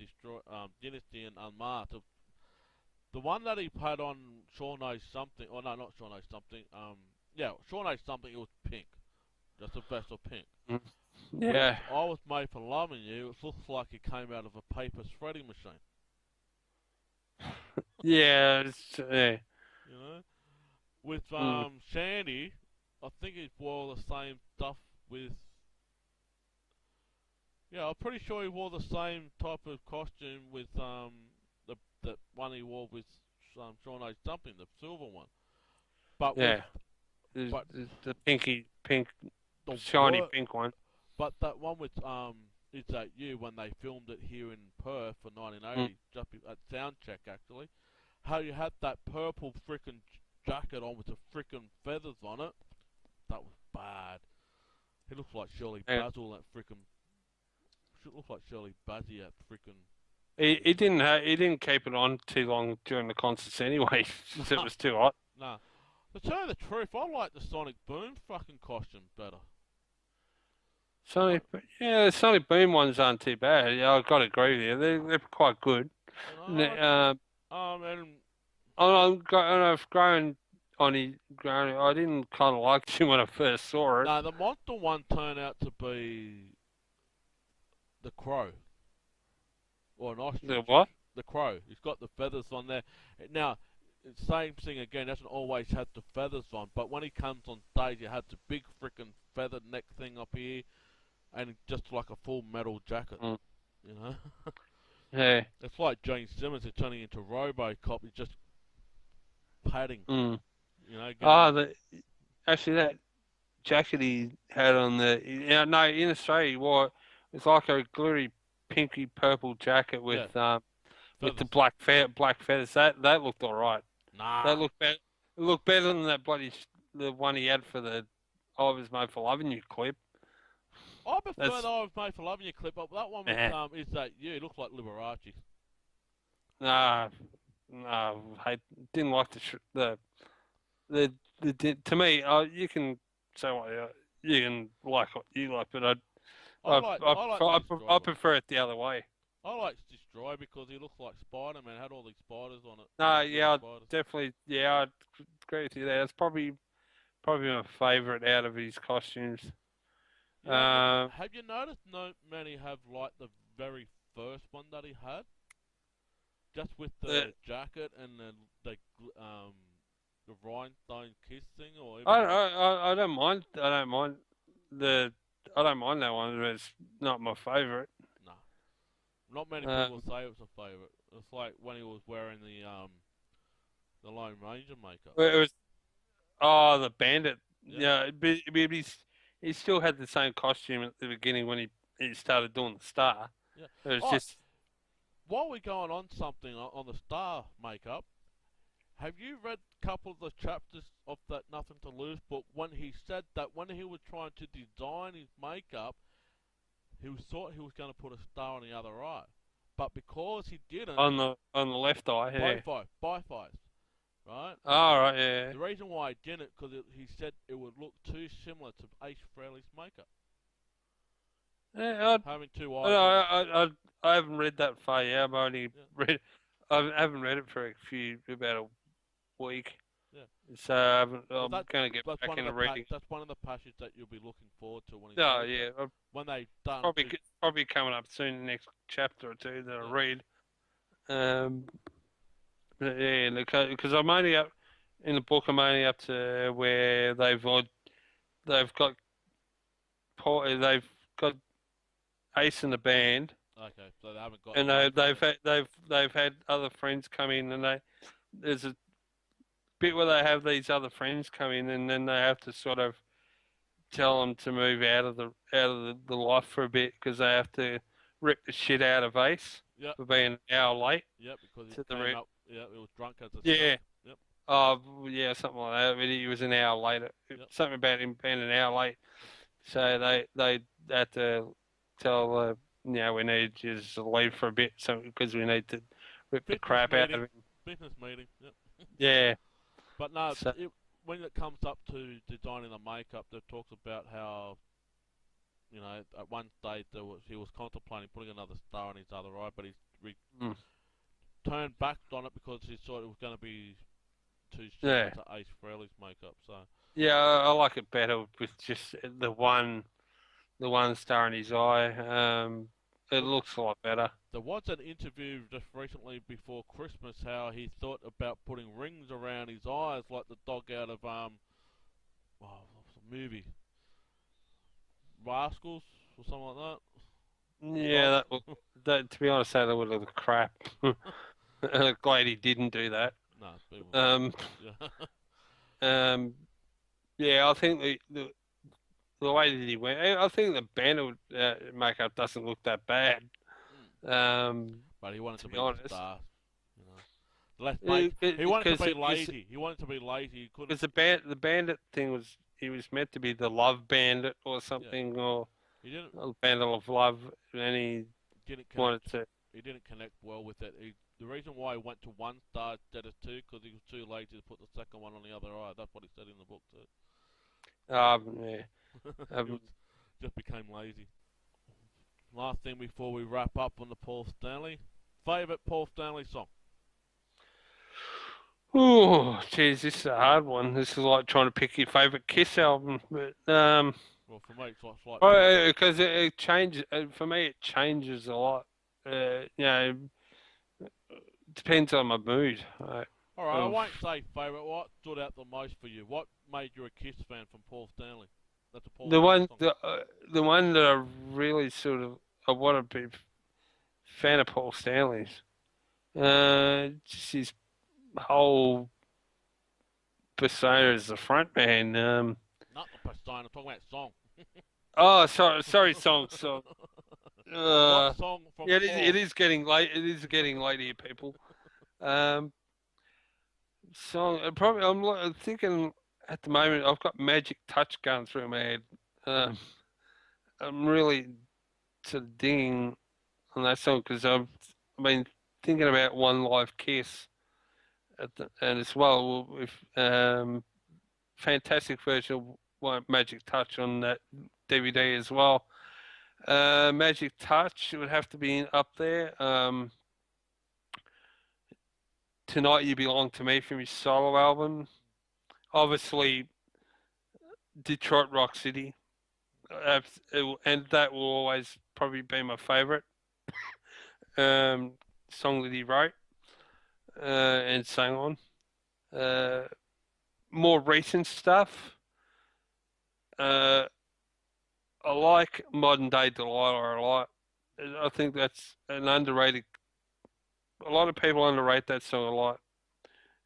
[SPEAKER 1] Dynasty and Unmasked. The one that he had on Shaw Knows Something, or no, not Shaw Knows Something. Yeah, Shaw Knows Something. It was pink, just a vest of pink.
[SPEAKER 2] Yeah.
[SPEAKER 1] I Was Made for Loving You. It looks like it came out of a paper shredding machine.
[SPEAKER 2] Yeah,
[SPEAKER 1] You know, with
[SPEAKER 2] Mm.
[SPEAKER 1] Shandy, I think he wore the same stuff with. Yeah, I'm pretty sure he wore the same type of costume with the one he wore with Shawn Knows Something, the silver one. But
[SPEAKER 2] Yeah.
[SPEAKER 1] but
[SPEAKER 2] The pink,
[SPEAKER 1] the
[SPEAKER 2] shiny pink one.
[SPEAKER 1] but that one with Is That You when they filmed it here in Perth for 1980, just at Soundcheck actually, how you had that purple frickin' jacket on with the frickin' feathers on it, that was bad. He looks like Shirley Basil, that frickin'. She looks like Shirley Basil, that frickin'.
[SPEAKER 2] He didn't keep it on too long during the concerts anyway, since it was too hot.
[SPEAKER 1] Nah. To tell you the truth, I like the Sonic Boom fucking costume better.
[SPEAKER 2] The Sonic Boom ones aren't too bad. Yeah, I've got to agree with you. They're quite good.
[SPEAKER 1] And
[SPEAKER 2] And I've grown on his grown. I didn't kind of like him when I first saw it.
[SPEAKER 1] no, the monster one turned out to be the Crow. Or an ostrich.
[SPEAKER 2] The what?
[SPEAKER 1] The Crow. He's got the feathers on there. Now, same thing again, doesn't always have the feathers on, but when he comes on stage, he had the big freaking feathered neck thing up here, and just like a full metal jacket. You know?
[SPEAKER 2] Yeah.
[SPEAKER 1] It's like Gene Simmons is turning into RoboCop. He's just padding.
[SPEAKER 2] Mm.
[SPEAKER 1] You know?
[SPEAKER 2] Actually, that jacket he had on no, in Australia he wore it's like a glittery pinky purple jacket with with the
[SPEAKER 1] Feathers.
[SPEAKER 2] black feathers. That looked all right.
[SPEAKER 1] Nah.
[SPEAKER 2] That looked better. It looked better than that the one he had for the "I Was Made for Loving You" clip.
[SPEAKER 1] I prefer
[SPEAKER 2] That's
[SPEAKER 1] the I Was Made for Loving You clip, but that one with
[SPEAKER 2] eh.
[SPEAKER 1] Is That You? It looks like Liberace.
[SPEAKER 2] Nah, nah. I didn't like to me. You can say what you can like what you like, but
[SPEAKER 1] I like the
[SPEAKER 2] I
[SPEAKER 1] Destroy one.
[SPEAKER 2] prefer it the other way.
[SPEAKER 1] I like Destroy because he looks like Spider-Man. Had all these spiders on it.
[SPEAKER 2] No,
[SPEAKER 1] Little
[SPEAKER 2] yeah,
[SPEAKER 1] spiders.
[SPEAKER 2] definitely, yeah, I agree with you there. That's probably my favourite out of his costumes.
[SPEAKER 1] Yeah, but
[SPEAKER 2] Uh,
[SPEAKER 1] have you noticed no many have like the very first one that he had? Just with
[SPEAKER 2] the,
[SPEAKER 1] the jacket and the rhinestone kiss thing, or
[SPEAKER 2] I,
[SPEAKER 1] even the
[SPEAKER 2] I don't mind. The I don't mind that one, but it's not my favourite.
[SPEAKER 1] nah. Not many people
[SPEAKER 2] Um,
[SPEAKER 1] say it was a favorite. It's like when he was wearing the Lone Ranger makeup.
[SPEAKER 2] it was the bandit.
[SPEAKER 1] Yeah,
[SPEAKER 2] Yeah, but he still had the same costume at the beginning when he started doing the star.
[SPEAKER 1] yeah.
[SPEAKER 2] It was
[SPEAKER 1] Oh,
[SPEAKER 2] just
[SPEAKER 1] while we're going on something on the star makeup, have you read a couple of the chapters of that Nothing to Lose book when he said that when he was trying to design his makeup, thought he was going to put a star on the other eye, but because he didn't,
[SPEAKER 2] on the left eye. Yeah.
[SPEAKER 1] both eyes, right?
[SPEAKER 2] All right. Yeah.
[SPEAKER 1] The reason why he didn't, because he said it would look too similar to Ace Frehley's makeup,
[SPEAKER 2] Yeah.
[SPEAKER 1] having two
[SPEAKER 2] I,
[SPEAKER 1] eyes on it.
[SPEAKER 2] I haven't read that far yet.
[SPEAKER 1] Yeah,
[SPEAKER 2] I haven't read it for about a week.
[SPEAKER 1] yeah.
[SPEAKER 2] So
[SPEAKER 1] Well,
[SPEAKER 2] I'm going to get
[SPEAKER 1] that's
[SPEAKER 2] back
[SPEAKER 1] one of
[SPEAKER 2] into
[SPEAKER 1] the
[SPEAKER 2] reading.
[SPEAKER 1] that's one of the passages that you'll be looking forward to when he
[SPEAKER 2] Oh
[SPEAKER 1] says that.
[SPEAKER 2] yeah,
[SPEAKER 1] When they done,
[SPEAKER 2] probably coming up soon, the next chapter or two that I
[SPEAKER 1] yeah,
[SPEAKER 2] read. Um, but yeah, because I'm only up in the book. I'm only up to where they've got they've got Ace in the band,
[SPEAKER 1] okay, so they haven't got
[SPEAKER 2] and
[SPEAKER 1] love yet.
[SPEAKER 2] they've had other friends come in, and there's a bit where they have these other friends come in, and then they have to sort of tell them to move out of the life for a bit because they have to rip the shit out of Ace
[SPEAKER 1] Yep,
[SPEAKER 2] for being an hour late
[SPEAKER 1] yep, because he
[SPEAKER 2] to the
[SPEAKER 1] came
[SPEAKER 2] re-
[SPEAKER 1] up. Yeah, he was drunk as a skunk.
[SPEAKER 2] yeah.
[SPEAKER 1] Yep,
[SPEAKER 2] Oh yeah, something like that. But he was an hour later.
[SPEAKER 1] yep,
[SPEAKER 2] Something about him being an hour late. So they had to tell we need you to just leave for a bit, so because we need to rip the
[SPEAKER 1] business
[SPEAKER 2] crap out of
[SPEAKER 1] meeting,
[SPEAKER 2] him.
[SPEAKER 1] business meeting. Yep.
[SPEAKER 2] Yeah.
[SPEAKER 1] But no,
[SPEAKER 2] So
[SPEAKER 1] when it comes up to designing the makeup, it talks about how at one stage he was contemplating putting another star on his other eye, but
[SPEAKER 2] mm,
[SPEAKER 1] turned back on it because he thought it was going to be too similar
[SPEAKER 2] yeah.
[SPEAKER 1] to Ace Frehley's makeup. So
[SPEAKER 2] Yeah, I like it better with just the one star in his eye. It
[SPEAKER 1] look,
[SPEAKER 2] looks a lot better.
[SPEAKER 1] there was an interview just recently before Christmas how he thought about putting rings around his eyes like the dog out of what's the movie Rascals or something like that. The
[SPEAKER 2] Yeah,
[SPEAKER 1] dog.
[SPEAKER 2] that to be honest, that would look crap. Glad he didn't do that.
[SPEAKER 1] No, people.
[SPEAKER 2] Um,
[SPEAKER 1] Yeah.
[SPEAKER 2] um, yeah, I think the way that he went, I think the Bandit makeup doesn't look that bad.
[SPEAKER 1] Mm. But he wanted
[SPEAKER 2] To
[SPEAKER 1] to
[SPEAKER 2] be
[SPEAKER 1] be the
[SPEAKER 2] honest,
[SPEAKER 1] star. Less base. He wanted to be
[SPEAKER 2] because
[SPEAKER 1] lazy. He wanted to be lazy. He couldn't.
[SPEAKER 2] the Bandit thing was he was meant to be the Love Bandit or
[SPEAKER 1] Yeah.
[SPEAKER 2] something or
[SPEAKER 1] He didn't.
[SPEAKER 2] a Bandit of Love, and he
[SPEAKER 1] Didn't
[SPEAKER 2] wanted
[SPEAKER 1] connect.
[SPEAKER 2] to.
[SPEAKER 1] He didn't connect well with it. The reason why he went to one star instead of two because he was too lazy to put the second one on the other eye. That's what he said in the book too.
[SPEAKER 2] Yeah.
[SPEAKER 1] He was just became lazy. Last thing before we wrap up on the Paul Stanley. Favorite Paul Stanley song?
[SPEAKER 2] Oh, geez, this is a hard one. This is like trying to pick your favorite Kiss album, but
[SPEAKER 1] Well, for me, it's like slightly different.
[SPEAKER 2] because it changes. For me, it changes a lot. Depends on my mood.
[SPEAKER 1] All right, I
[SPEAKER 2] Of
[SPEAKER 1] won't say favourite. What stood out the most for you? What made you a Kiss fan from Paul Stanley? That's a Paul Stanley song.
[SPEAKER 2] the one that I really sort of I want to be fan of Paul Stanley's. Just his whole persona as the front man.
[SPEAKER 1] Not the persona. I'm talking about song.
[SPEAKER 2] Sorry, song. So,
[SPEAKER 1] What
[SPEAKER 2] uh,
[SPEAKER 1] song from
[SPEAKER 2] Yeah, it is getting late. It is getting late here, people. Um, song. Probably. I'm thinking at the moment. I've got Magic Touch going through my head. Um, I'm really sort of dinging on that song because I've been thinking about One Live Kiss and as well with fantastic version of Magic Touch on that DVD as well. Magic Touch would have to be up there. Tonight You Belong to Me from his solo album. Obviously, Detroit Rock City. And that will always probably be my favourite song that he wrote and sang on. More recent stuff. I like Modern Day Delilah a lot. I think that's an underrated. A lot of people underrate that song a lot.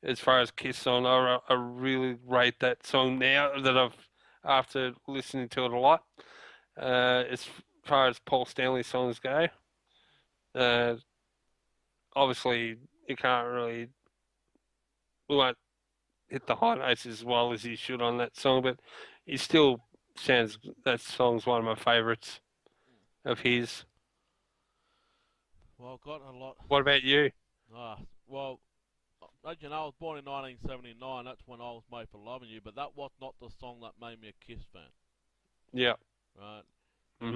[SPEAKER 2] As far as Kiss song, I really rate that song now that after listening to it a lot. As far as Paul Stanley songs go, uh, obviously you can't really we won't hit the high notes as well as he should on that song, but he still sounds that song's one of my favourites of his.
[SPEAKER 1] Well, got a lot.
[SPEAKER 2] What about you?
[SPEAKER 1] Ah, well, as you know, I was born in 1979. That's when I was made for loving you. But that was not the song that made me a Kiss fan,
[SPEAKER 2] Yeah.
[SPEAKER 1] right?
[SPEAKER 2] Hmm.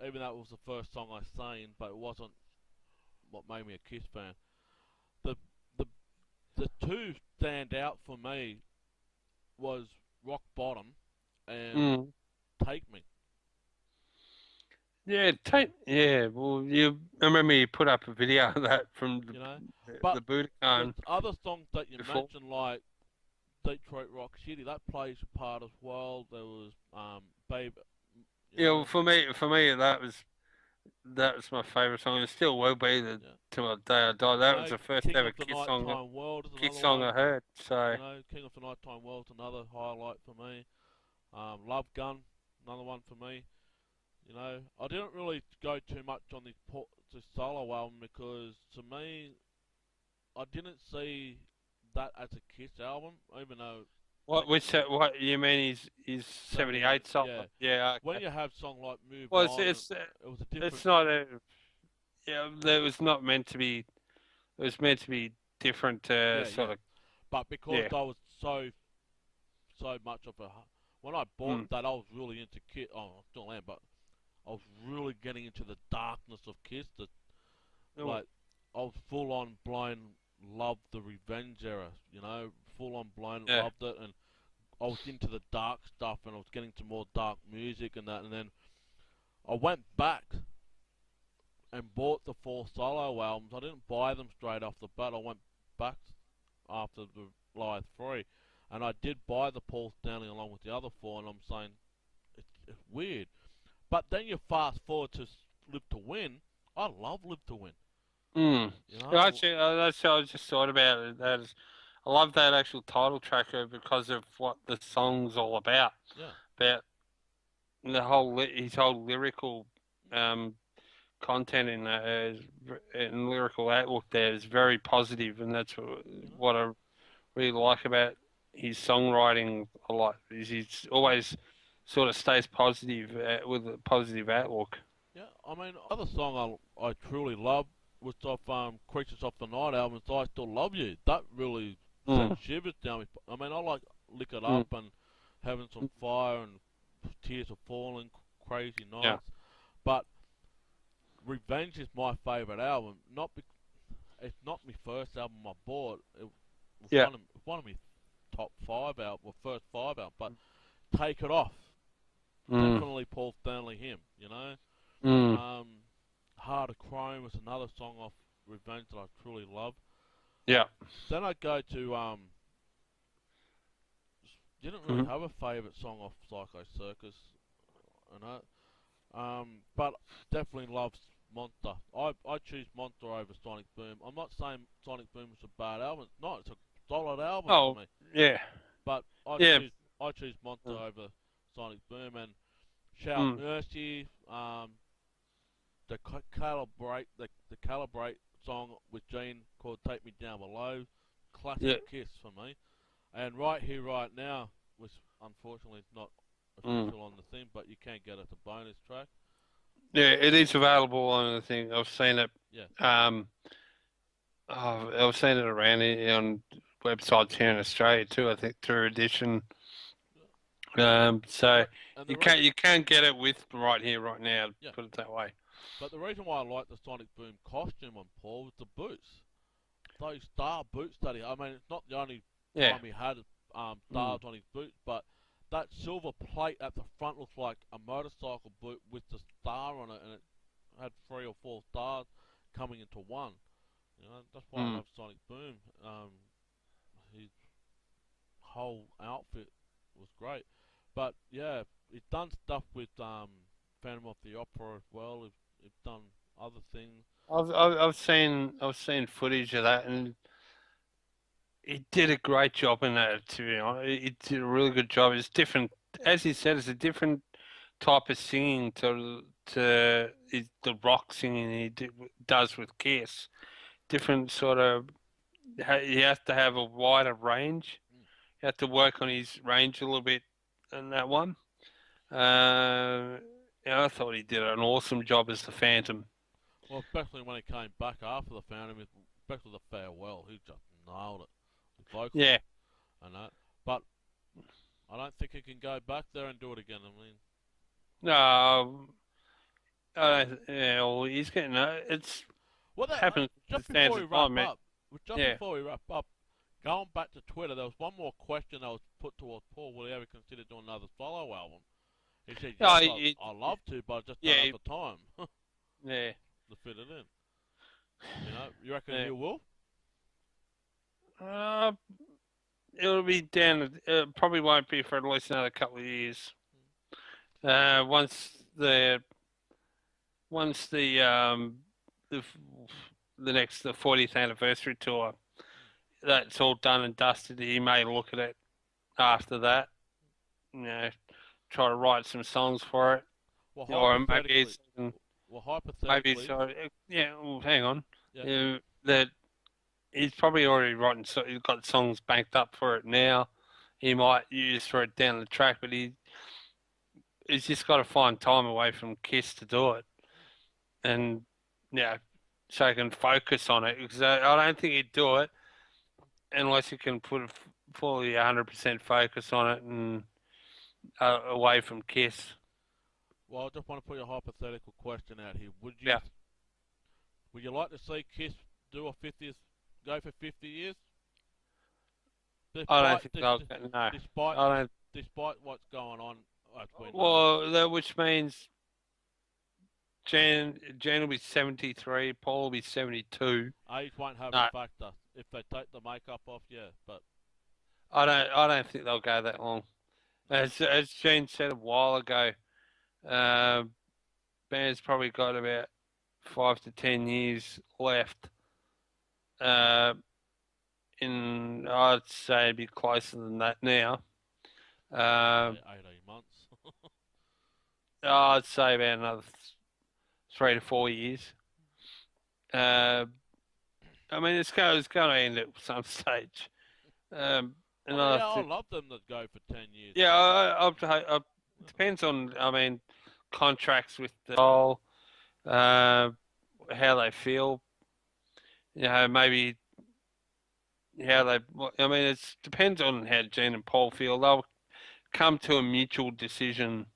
[SPEAKER 1] Even though it was the first song I sang, but it wasn't what made me a Kiss fan. The the the two stand out for me was Rock Bottom and
[SPEAKER 2] Mm.
[SPEAKER 1] Take Me.
[SPEAKER 2] Yeah, yeah. Well, I remember you put up a video of that from
[SPEAKER 1] You know,
[SPEAKER 2] the
[SPEAKER 1] but the
[SPEAKER 2] Budokan
[SPEAKER 1] other songs that you
[SPEAKER 2] before.
[SPEAKER 1] mentioned, like Detroit Rock City, that plays a part as well. There was Babe, you
[SPEAKER 2] Yeah, well,
[SPEAKER 1] know,
[SPEAKER 2] for me, that was my favourite song. It still will be
[SPEAKER 1] yeah.
[SPEAKER 2] till the day I die.
[SPEAKER 1] You
[SPEAKER 2] That was
[SPEAKER 1] know,
[SPEAKER 2] the first
[SPEAKER 1] King
[SPEAKER 2] ever
[SPEAKER 1] of the Nighttime World is
[SPEAKER 2] Kiss
[SPEAKER 1] another
[SPEAKER 2] song
[SPEAKER 1] one.
[SPEAKER 2] I heard. So
[SPEAKER 1] You know, King of the Nighttime World's another highlight for me. Love Gun, another one for me. You know, I didn't really go too much on this solo album because to me, I didn't see that as a Kiss album, even though
[SPEAKER 2] what you mean is 78 song?
[SPEAKER 1] yeah.
[SPEAKER 2] Yeah,
[SPEAKER 1] When
[SPEAKER 2] okay.
[SPEAKER 1] you have song like Move
[SPEAKER 2] Well,
[SPEAKER 1] On, it was a
[SPEAKER 2] it's
[SPEAKER 1] different,
[SPEAKER 2] not a yeah. That was not meant to be. It was meant to be different,
[SPEAKER 1] yeah,
[SPEAKER 2] sort
[SPEAKER 1] yeah.
[SPEAKER 2] of.
[SPEAKER 1] But because
[SPEAKER 2] Yeah.
[SPEAKER 1] I was so much of a when I bought
[SPEAKER 2] Mm.
[SPEAKER 1] that, I was really into Kiss. Oh, I still am, but I was really getting into the darkness of Kiss. That
[SPEAKER 2] Oh,
[SPEAKER 1] like I was full on blind loved the Revenge era. You know, full on blind
[SPEAKER 2] yeah.
[SPEAKER 1] loved it, and I was into the dark stuff, and I was getting to more dark music and that. And then I went back and bought the four solo albums. I didn't buy them straight off the bat. I went back after the Live 3, and I did buy the Paul Stanley along with the other four, and I'm saying, it's weird. But then you fast forward to Live to Win. I love Live to Win.
[SPEAKER 2] Mm.
[SPEAKER 1] You
[SPEAKER 2] Yeah,
[SPEAKER 1] know,
[SPEAKER 2] actually, that's how I just thought about it. I love that actual title tracker because of what the song's all about.
[SPEAKER 1] yeah.
[SPEAKER 2] About his whole lyrical um, content and lyrical outlook there is very positive, and that's
[SPEAKER 1] You know,
[SPEAKER 2] what I really like about his songwriting a lot. Is he's always sort of stays positive with a positive outlook.
[SPEAKER 1] yeah. I mean, other song I truly love was off Creatures of the Night album. Is I Still Love You. That really sent
[SPEAKER 2] Mm,
[SPEAKER 1] shivers down me. I mean, I like Lick It
[SPEAKER 2] mm,
[SPEAKER 1] Up and Having Some Fire and Tears Are Falling, Crazy
[SPEAKER 2] yeah,
[SPEAKER 1] Nights, but Revenge is my favourite album. It's not my first album I bought. It was
[SPEAKER 2] yeah,
[SPEAKER 1] one of my top five albums, or first five albums. But Take It Off,
[SPEAKER 2] mm,
[SPEAKER 1] definitely Paul Stanley him. You know,
[SPEAKER 2] mm,
[SPEAKER 1] um, Heart of Chrome was another song off Revenge that I truly love.
[SPEAKER 2] yeah.
[SPEAKER 1] Then I go to didn't really
[SPEAKER 2] Mm,
[SPEAKER 1] have a favourite song off Psycho Circus. You know, but definitely loves Monster. I choose Monster over Sonic Boom. I'm not saying Sonic Boom is a bad album. It's not. It's a solid album for
[SPEAKER 2] oh,
[SPEAKER 1] me.
[SPEAKER 2] yeah,
[SPEAKER 1] But
[SPEAKER 2] yeah.
[SPEAKER 1] I choose Monster
[SPEAKER 2] Mm,
[SPEAKER 1] over Sonic Boom and Shout
[SPEAKER 2] mm,
[SPEAKER 1] Mercy. the Calibrate song with Gene called "Take Me Down Below,"
[SPEAKER 2] Yeah.
[SPEAKER 1] classic Kiss for me. And Right Here, Right Now, which unfortunately is not
[SPEAKER 2] Mm.
[SPEAKER 1] official on the thing, but you can get it as a bonus track.
[SPEAKER 2] Yeah, it is available on the thing. I've seen it.
[SPEAKER 1] Yeah,
[SPEAKER 2] Um, I've seen it around on websites here in Australia too. I think through Edition. So
[SPEAKER 1] but and the
[SPEAKER 2] you can get it with right here, right now.
[SPEAKER 1] yeah,
[SPEAKER 2] Put it that way.
[SPEAKER 1] but the reason why I like the Sonic Boom costume on Paul was the boots. Those star boots that I mean, it's not the only
[SPEAKER 2] Yeah.
[SPEAKER 1] time he had
[SPEAKER 2] Mm.
[SPEAKER 1] stars on his boots, but that silver plate at the front looks like a motorcycle boot with the star on it, and it had 3 or 4 stars coming into one. You know, that's why I
[SPEAKER 2] Mm.
[SPEAKER 1] love Sonic Boom. His whole outfit was great, but yeah, he's done stuff with Phantom of the Opera as well. He's done other things.
[SPEAKER 2] I've seen footage of that, and he did a great job in that. To be honest, he did a really good job. It's different, as he said, it's a different type of singing to the rock singing does with Kiss. Different sort of. He has to have a wider range.
[SPEAKER 1] Mm.
[SPEAKER 2] He has to work on his range a little bit in that one. Uh, yeah, I thought he did an awesome job as the Phantom.
[SPEAKER 1] Well, especially when he came back after the Phantom, especially the farewell, he just nailed it vocally
[SPEAKER 2] Yeah,
[SPEAKER 1] and that. But I don't think he can go back there and do it again. I mean,
[SPEAKER 2] no, yeah, well, he's getting it's
[SPEAKER 1] well,
[SPEAKER 2] happens to
[SPEAKER 1] just
[SPEAKER 2] stand
[SPEAKER 1] before
[SPEAKER 2] of
[SPEAKER 1] we wrap
[SPEAKER 2] time, man.
[SPEAKER 1] up, just
[SPEAKER 2] Yeah.
[SPEAKER 1] before we wrap up, going back to Twitter, there was one more question that was put towards Paul. Will he ever consider doing another solo album? He said,
[SPEAKER 2] Oh,
[SPEAKER 1] yes, I love to, but I just don't
[SPEAKER 2] yeah,
[SPEAKER 1] have the time
[SPEAKER 2] yeah,
[SPEAKER 1] to fit it in. You know, you reckon
[SPEAKER 2] yeah.
[SPEAKER 1] he will?
[SPEAKER 2] Uh, it'll be down. It probably won't be for at least another couple of years. Once the next the 40th anniversary tour, that's all done and dusted. He may look at it after that. You know, try to write some songs for it,
[SPEAKER 1] Well,
[SPEAKER 2] or maybe
[SPEAKER 1] hypothetically, well, hypothetically,
[SPEAKER 2] yeah. Well, hang on,
[SPEAKER 1] yeah.
[SPEAKER 2] that he's probably already written. So he's got songs banked up for it now. He might use for it down the track, but he's just got to find time away from Kiss to do it, and yeah, so he can focus on it. Because I don't think he'd do it unless he can put a fully 100% focus on it and away from Kiss.
[SPEAKER 1] Well, I just want to put a hypothetical question out here.
[SPEAKER 2] Yeah,
[SPEAKER 1] Would you like to see Kiss do a 50th, go for 50 years?
[SPEAKER 2] I don't
[SPEAKER 1] Despite,
[SPEAKER 2] think they'll. No,
[SPEAKER 1] despite,
[SPEAKER 2] I don't.
[SPEAKER 1] despite what's going on, as we know.
[SPEAKER 2] Well, which means Jan will be 73, Paul will be 72.
[SPEAKER 1] Age won't have a
[SPEAKER 2] No,
[SPEAKER 1] factor. If they take the makeup off, yeah. But
[SPEAKER 2] I don't think they'll go that long. As Gene said a while ago, uh, band's probably got about 5 to 10 years left. Uh, I'd say it'd be closer than that now. Uh,
[SPEAKER 1] say 18 months.
[SPEAKER 2] I'd say about another 3 to 4 years. Uh, I mean, it's going to end at some stage.
[SPEAKER 1] I mean,
[SPEAKER 2] Another
[SPEAKER 1] yeah, I
[SPEAKER 2] th
[SPEAKER 1] love them to go for 10 years,
[SPEAKER 2] Yeah,
[SPEAKER 1] but
[SPEAKER 2] depends on, I mean, contracts with the whole, uh, how they feel. Maybe how they. I mean, it depends on how Gene and Paul feel. They'll come to a mutual decision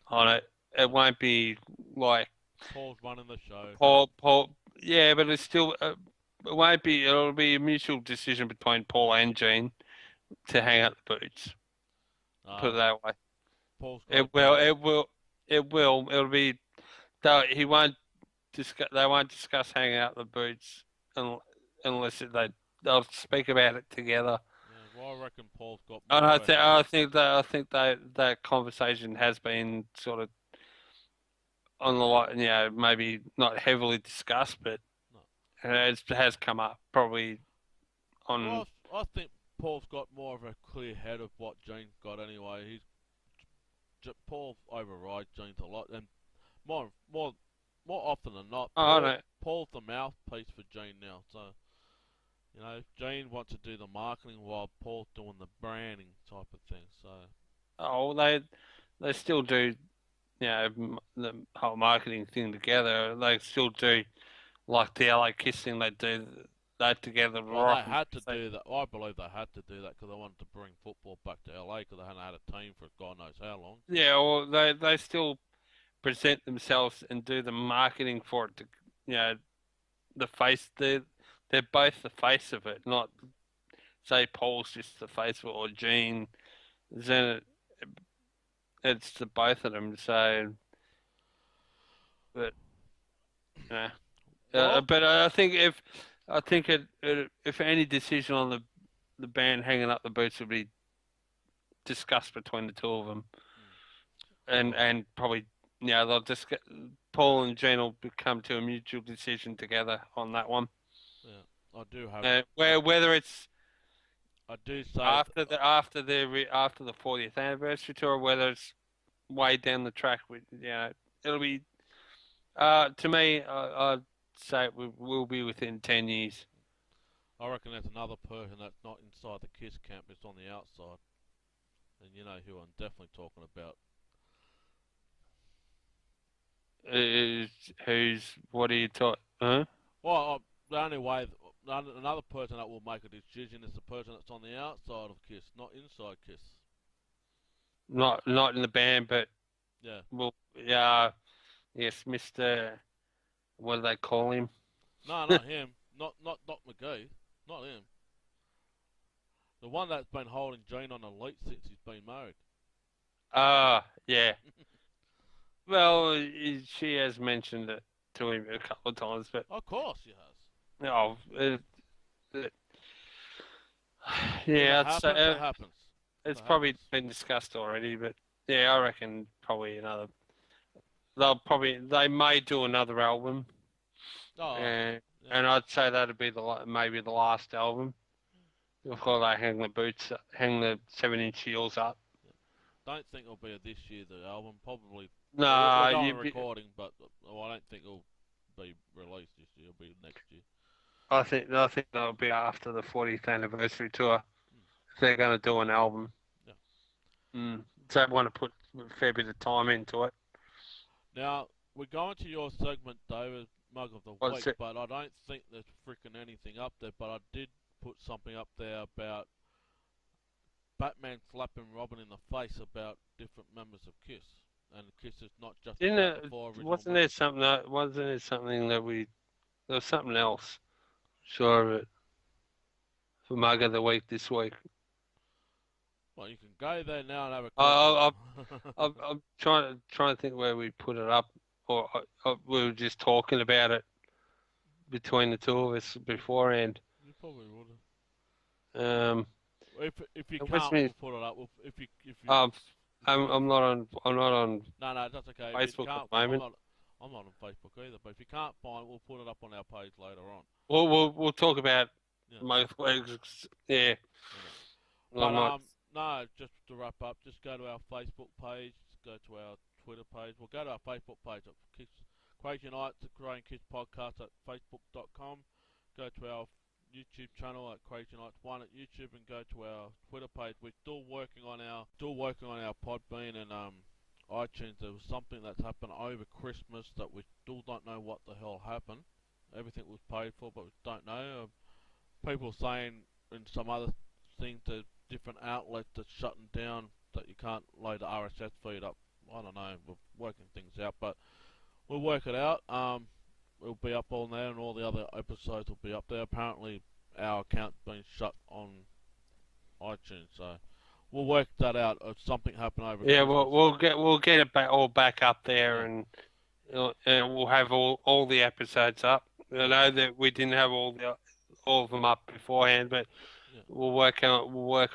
[SPEAKER 2] on it. It won't be like
[SPEAKER 1] Paul's running the show.
[SPEAKER 2] Paul. Yeah, but it's still. It won't be. It'll be a mutual decision between Paul and Gene to hang out the boots. Put it
[SPEAKER 1] Uh,
[SPEAKER 2] that way.
[SPEAKER 1] Paul's got to
[SPEAKER 2] It will.
[SPEAKER 1] go.
[SPEAKER 2] It will. It will. It'll be. He won't discuss. They won't discuss hanging out the boots unless they'll speak about it together.
[SPEAKER 1] Yeah, well, I reckon Paul's got
[SPEAKER 2] And
[SPEAKER 1] more questions.
[SPEAKER 2] I think that conversation has been sort of on the line. Maybe not heavily discussed, but
[SPEAKER 1] No.
[SPEAKER 2] it has come up probably on.
[SPEAKER 1] Well, I think Paul's got more of a clear head of what Gene's got anyway. Paul overrides Gene's a lot, and more more often than not,
[SPEAKER 2] I don't.
[SPEAKER 1] Paul's the mouthpiece for Gene now. So Gene wants to do the marketing while Paul's doing the branding type of thing. So
[SPEAKER 2] Oh, they still do. The whole marketing thing together. They still do like the LA Kiss thing. They do that together.
[SPEAKER 1] well, they had to do that. I believe they had to do that because they wanted to bring football back to LA because they hadn't had a team for God knows how long.
[SPEAKER 2] Yeah, well, they still present themselves and do the marketing for it. The face. They're both the face of it. Not say Paul's just the face of it or Gene. Then it's the both of them. So, but yeah.
[SPEAKER 1] Well,
[SPEAKER 2] But I think if any decision on the band hanging up the boots would be discussed between the two of them, and probably they'll just Paul and Gene will come to a mutual decision together on that one.
[SPEAKER 1] yeah, I do have.
[SPEAKER 2] Whether it's
[SPEAKER 1] I do say
[SPEAKER 2] after the 40th anniversary tour, or whether it's way down the track, it'll be. To me, I'd say it will be within 10 years.
[SPEAKER 1] I reckon there's another person that's not inside the Kiss camp, it's on the outside. And you know who I'm definitely talking about.
[SPEAKER 2] What are you talking? Huh?
[SPEAKER 1] Well, the only way, another person that will make a decision is the person that's on the outside of Kiss, not inside Kiss.
[SPEAKER 2] Not in the band, but
[SPEAKER 1] Yeah.
[SPEAKER 2] well, yeah, yes, Mister. What do they call him?
[SPEAKER 1] No, not him. Not Doc McGee. Not him. The one that's been holding Gene on a leash since he's been married.
[SPEAKER 2] Yeah. Well, she has mentioned it to him a couple of times, but
[SPEAKER 1] Of course he has.
[SPEAKER 2] oh,
[SPEAKER 1] If
[SPEAKER 2] yeah,
[SPEAKER 1] it happens, it happens.
[SPEAKER 2] it's
[SPEAKER 1] It
[SPEAKER 2] probably
[SPEAKER 1] happens.
[SPEAKER 2] been discussed already. But yeah, I reckon probably another. They may do another album,
[SPEAKER 1] Oh,
[SPEAKER 2] and
[SPEAKER 1] yeah.
[SPEAKER 2] and I'd say that'd be maybe the last album before they hang the 7-inch heels up.
[SPEAKER 1] Don't think it'll be this year, the album. Probably. We're
[SPEAKER 2] Nah,
[SPEAKER 1] going recording, but I don't think it'll be released this year. It'll be next year.
[SPEAKER 2] I think that'll be after the 40th anniversary tour. If they're going to do an album.
[SPEAKER 1] Yeah.
[SPEAKER 2] So they want to put a fair bit of time into it.
[SPEAKER 1] Now, we're going to your segment, David, Mug of the
[SPEAKER 2] What's
[SPEAKER 1] Week,
[SPEAKER 2] it?
[SPEAKER 1] but I don't think there's freaking anything up there. But I did put something up there about Batman slapping Robin in the face about different members of Kiss. And Kiss is not just
[SPEAKER 2] Didn't
[SPEAKER 1] about
[SPEAKER 2] it?
[SPEAKER 1] the four original
[SPEAKER 2] Wasn't
[SPEAKER 1] members.
[SPEAKER 2] there something that we? There was something else. Sure of it. For Mug of the Week this week.
[SPEAKER 1] Well, you can go there now and have a
[SPEAKER 2] I,
[SPEAKER 1] quick look.
[SPEAKER 2] I'm trying to think where we put it up, or we were just talking about it between the two of us beforehand.
[SPEAKER 1] You probably would.
[SPEAKER 2] Um,
[SPEAKER 1] If you
[SPEAKER 2] it
[SPEAKER 1] can't,
[SPEAKER 2] was me.
[SPEAKER 1] we'll put it up. If you
[SPEAKER 2] I'm not on
[SPEAKER 1] no, that's okay. If you
[SPEAKER 2] Facebook at
[SPEAKER 1] can't,
[SPEAKER 2] the moment.
[SPEAKER 1] I'm not on Facebook either. But if you can't find it, we'll put it up on our page later on.
[SPEAKER 2] We'll talk about
[SPEAKER 1] Yeah.
[SPEAKER 2] both weeks. Yeah.
[SPEAKER 1] But
[SPEAKER 2] not.
[SPEAKER 1] no, just to wrap up, just go to our Facebook page, just go to our Twitter page. We'll go to our Facebook page at Kiss, Krazy Nights, the Korean Kiss Podcast at Facebook.com. Go to our YouTube channel at Krazy Nights 1 at YouTube, and go to our Twitter page. We're still working on our Podbean and iTunes. There was something that's happened over Christmas that we still don't know what the hell happened. Everything was paid for, but we don't know. People saying in some other things that different outlets that's shutting down that you can't load the RSS feed up. I don't know. We're working things out, but we'll work it out. It'll be up on there, and all the other episodes will be up there. Apparently, our account's been shut on iTunes, so we'll work that out. If something happened over
[SPEAKER 2] Yeah,
[SPEAKER 1] Christmas.
[SPEAKER 2] we'll get it all back up there,
[SPEAKER 1] Yeah.
[SPEAKER 2] and we'll have all the episodes up. I know that we didn't have all of them up beforehand, but
[SPEAKER 1] Yeah.
[SPEAKER 2] we'll work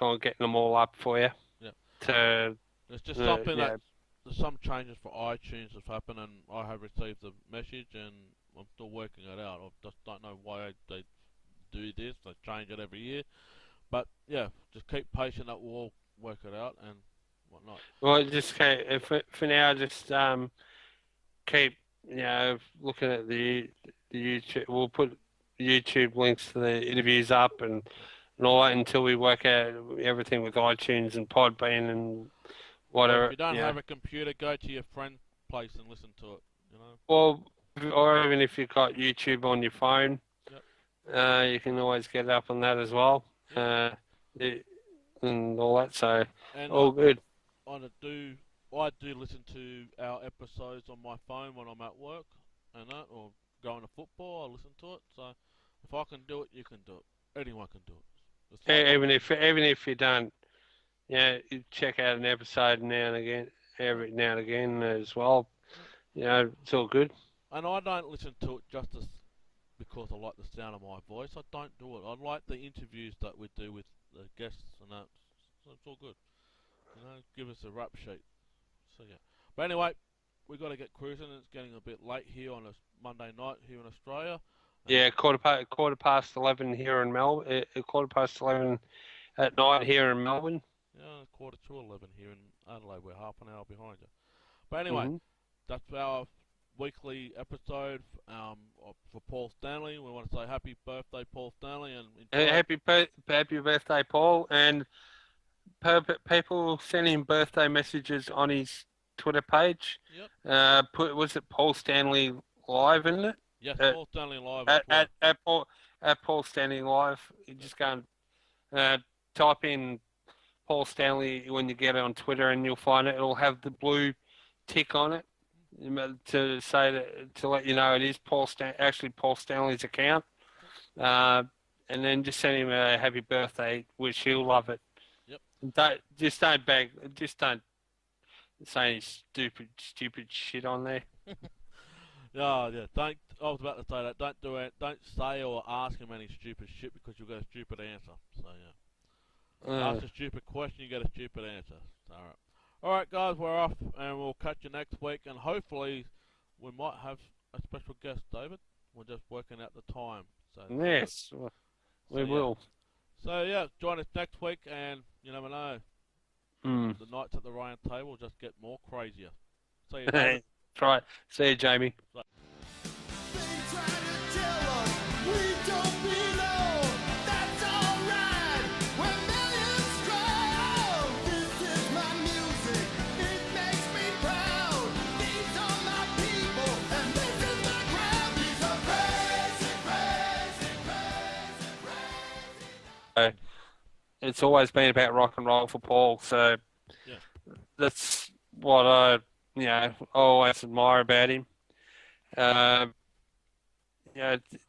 [SPEAKER 2] on getting them all up for you.
[SPEAKER 1] Yeah.
[SPEAKER 2] To
[SPEAKER 1] It's just something
[SPEAKER 2] yeah.
[SPEAKER 1] that there's some changes for iTunes have happened, and I have received the message, and I'm still working it out. I just don't know why they do this. They change it every year, but yeah, just keep patient. That we'll all work it out and whatnot.
[SPEAKER 2] Well, just for now, just keep looking at the YouTube, we'll put YouTube links to the interviews up and all that until we work out everything with iTunes and Podbean and
[SPEAKER 1] Or
[SPEAKER 2] whatever.
[SPEAKER 1] if you don't have a computer, go to your friend's place and listen to it.
[SPEAKER 2] Or even if you've got YouTube on your phone, you can always get it up on that as well. And all that. So all good.
[SPEAKER 1] I do listen to our episodes on my phone when I'm at work and that, or going to football. I listen to it. So if I can do it, you can do it. Anyone can do it.
[SPEAKER 2] Even if you don't, you check out an episode now and again, every now and again as well. It's all good.
[SPEAKER 1] And I don't listen to it just because I like the sound of my voice. I don't do it. I like the interviews that we do with the guests and that. So it's all good. Give us a rap sheet. So yeah. But anyway, we got to get cruising. It's getting a bit late here on a Monday night here in Australia.
[SPEAKER 2] Quarter past 11 here in Melbourne. 11:15 at night here in Melbourne.
[SPEAKER 1] Yeah, 11:45 here in Adelaide. We're half an hour behind you. But anyway, that's our weekly episode for Paul Stanley. We want to say happy birthday, Paul Stanley, and
[SPEAKER 2] happy birthday, Paul. And people send him birthday messages on his Twitter page.
[SPEAKER 1] Yep.
[SPEAKER 2] Was it Paul Stanley Live, isn't it?
[SPEAKER 1] Yes, Paul Stanley Live.
[SPEAKER 2] At Paul Stanley Live. You just go and type in Paul Stanley when you get it on Twitter, and you'll find it. It'll have the blue tick on it to let you know it is Paul Stanley's account. And then just send him a happy birthday, which he'll love it.
[SPEAKER 1] Yep.
[SPEAKER 2] Don't say any stupid shit on there.
[SPEAKER 1] Yeah. I was about to say that. Don't do it. Don't say or ask him any stupid shit because you'll get a stupid answer. So yeah. Ask a stupid question, you get a stupid answer. All right, guys, we're off, and we'll catch you next week. And hopefully, we might have a special guest, David. We're just working out the time. So
[SPEAKER 2] yes, we will.
[SPEAKER 1] So yeah, join us next week, and you never know. The nights at the round table just get more crazier. See you, David.
[SPEAKER 2] Try. See you, Jamie.
[SPEAKER 1] Right.
[SPEAKER 2] It's always been about rock and roll for Paul, so that's what I always admire about him.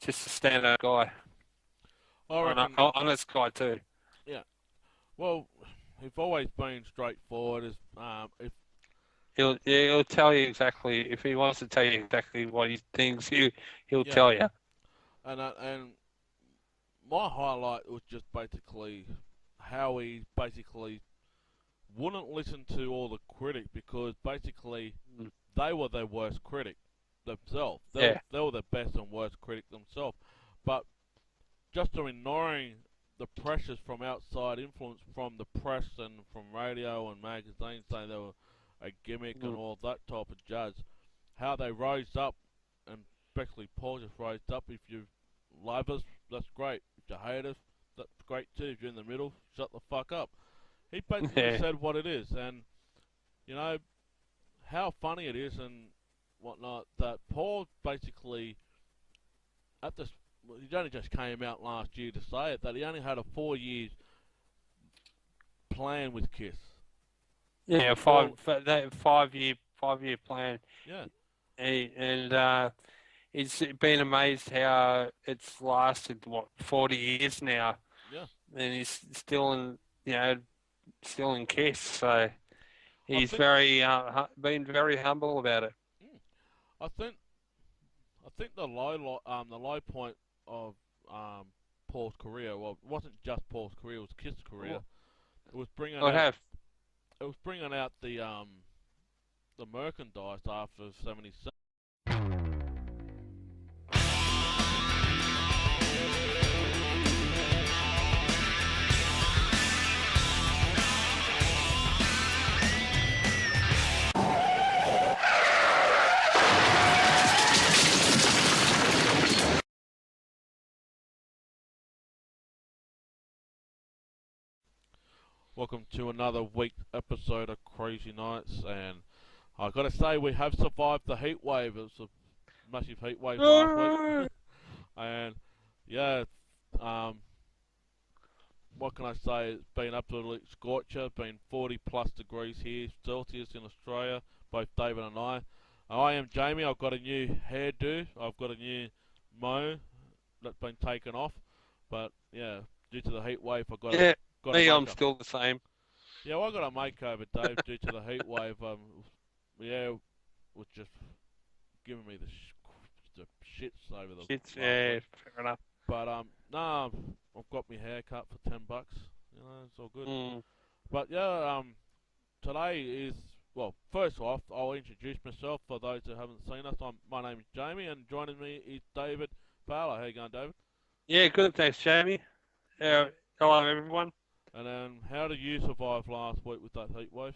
[SPEAKER 2] Just a standout guy. Honest guy too.
[SPEAKER 1] Yeah. Well, he's always been straightforward.
[SPEAKER 2] He'll tell you exactly if he wants to tell you exactly what he thinks. He'll tell you.
[SPEAKER 1] And my highlight was just basically how he basically wouldn't listen to all the critics because basically they were their worst critic themselves. They were the best and worst critic themselves. But just to ignoring the pressures from outside influence from the press and from radio and magazines saying they were a gimmick and all that type of jazz, how they rose up, and especially Paul just rose up. If you love us, that's great. If you hate us, that's great too. If you're in the middle, shut the fuck up. He basically said what it is, and how funny it is and whatnot that Paul basically he only just came out last year to say it, that he only had a 4 year plan with Kiss.
[SPEAKER 2] Yeah, five year plan.
[SPEAKER 1] Yeah,
[SPEAKER 2] and it's been amazed how it's lasted 40 years now.
[SPEAKER 1] Yeah,
[SPEAKER 2] and he's still in Kiss, so he's been very humble about it.
[SPEAKER 1] I think the low point of Paul's career, well, it wasn't just Paul's career; it was Kiss' career. It was bringing out the merchandise after '77. Welcome to another week episode of Crazy Nights, and I gotta say we have survived the heat wave. It was a massive heat wave last week, and yeah, um, what can I say? It's been absolutely scorcher. It's been 40 plus degrees here Celsius in Australia. Both David and I. I am Jamie. I've got a new hairdo. I've got a new mo that's been taken off, but yeah, due to the heat wave, I
[SPEAKER 2] Yeah,
[SPEAKER 1] got a
[SPEAKER 2] me, I'm
[SPEAKER 1] makeup.
[SPEAKER 2] still the same.
[SPEAKER 1] Yeah, well, I got a makeover, Dave, due to the heat wave. Yeah, it was just giving me the shits over the
[SPEAKER 2] It's
[SPEAKER 1] last
[SPEAKER 2] yeah,
[SPEAKER 1] week.
[SPEAKER 2] fair enough.
[SPEAKER 1] But no, I've got my hair cut for $10. It's all good.
[SPEAKER 2] Mm.
[SPEAKER 1] But yeah, today is well. First off, I'll introduce myself for those who haven't seen us. My name is Jamie, and joining me is David Fowler. How you going, David?
[SPEAKER 2] Yeah, good. Thanks, Jamie.
[SPEAKER 1] And
[SPEAKER 2] Hello, everyone.
[SPEAKER 1] and then, how did you survive last week with that heat wave?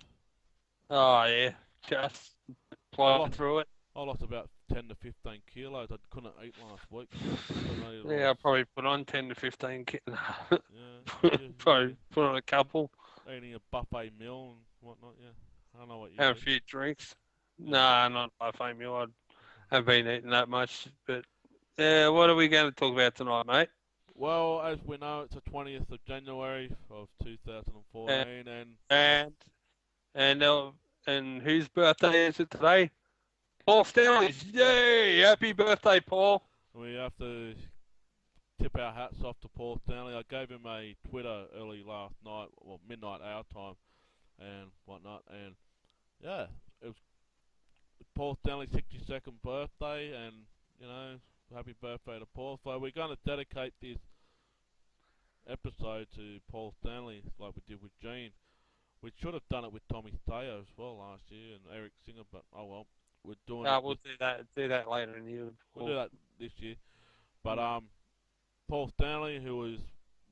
[SPEAKER 2] Oh yeah, just
[SPEAKER 1] I
[SPEAKER 2] plowing
[SPEAKER 1] lost
[SPEAKER 2] through it.
[SPEAKER 1] I lost about 10 to 15 kilos. I couldn't eat last week. Couldn't eat at
[SPEAKER 2] Yeah,
[SPEAKER 1] all.
[SPEAKER 2] I probably put on 10 to 15.
[SPEAKER 1] Yeah,
[SPEAKER 2] Probably put on a couple,
[SPEAKER 1] eating a buffet meal and whatnot. Yeah, I don't know what you
[SPEAKER 2] have a
[SPEAKER 1] eat.
[SPEAKER 2] few drinks.
[SPEAKER 1] Yeah.
[SPEAKER 2] Nah, not by fame meal. I haven't been eating that much. But yeah, what are we going to talk about tonight, mate?
[SPEAKER 1] Well, as we know, it's the 20th of January of
[SPEAKER 2] And
[SPEAKER 1] 2014, and
[SPEAKER 2] and and, uh, and whose birthday is it today? Paul Stanley's.
[SPEAKER 1] yeah,
[SPEAKER 2] Yay! Happy birthday, Paul.
[SPEAKER 1] we have to tip our hats off to Paul Stanley. I gave him a Twitter early last night, well, midnight our time, and whatnot, and yeah, it was Paul Stanley's 62nd birthday, and you know, happy birthday to Paul. So we're going to dedicate this episode to Paul Stanley, like we did with Gene. We should have done it with Tommy Teo as well last year and Eric Singer, but oh well. We're doing it
[SPEAKER 2] We'll
[SPEAKER 1] with
[SPEAKER 2] do that later in the year.
[SPEAKER 1] we'll do that this year. But
[SPEAKER 2] Mm.
[SPEAKER 1] Paul Stanley, who was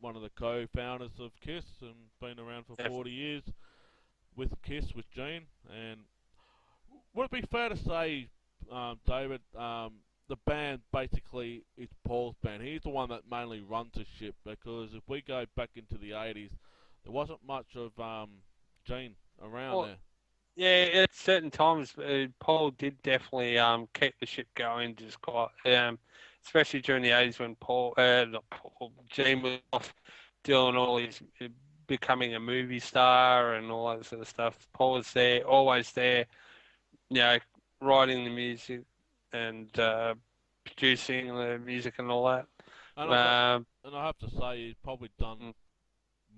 [SPEAKER 1] one of the co-founders of Kiss and been around for
[SPEAKER 2] Def-
[SPEAKER 1] 40 years with Kiss with Gene, and would it be fair to say, David, the band basically is Paul's band. He's the one that mainly runs the ship because if we go back into the 80s, there wasn't much of Gene around
[SPEAKER 2] Well,
[SPEAKER 1] there.
[SPEAKER 2] yeah, at certain times, Paul did definitely keep the ship going, just quite, especially during the 80s when not Paul, Gene was off doing all his becoming a movie star and all that sort of stuff. Paul was there, always there, you know, writing the music and producing the music and all that.
[SPEAKER 1] And I got,
[SPEAKER 2] Um,
[SPEAKER 1] and I have to say, he's probably done
[SPEAKER 2] mm,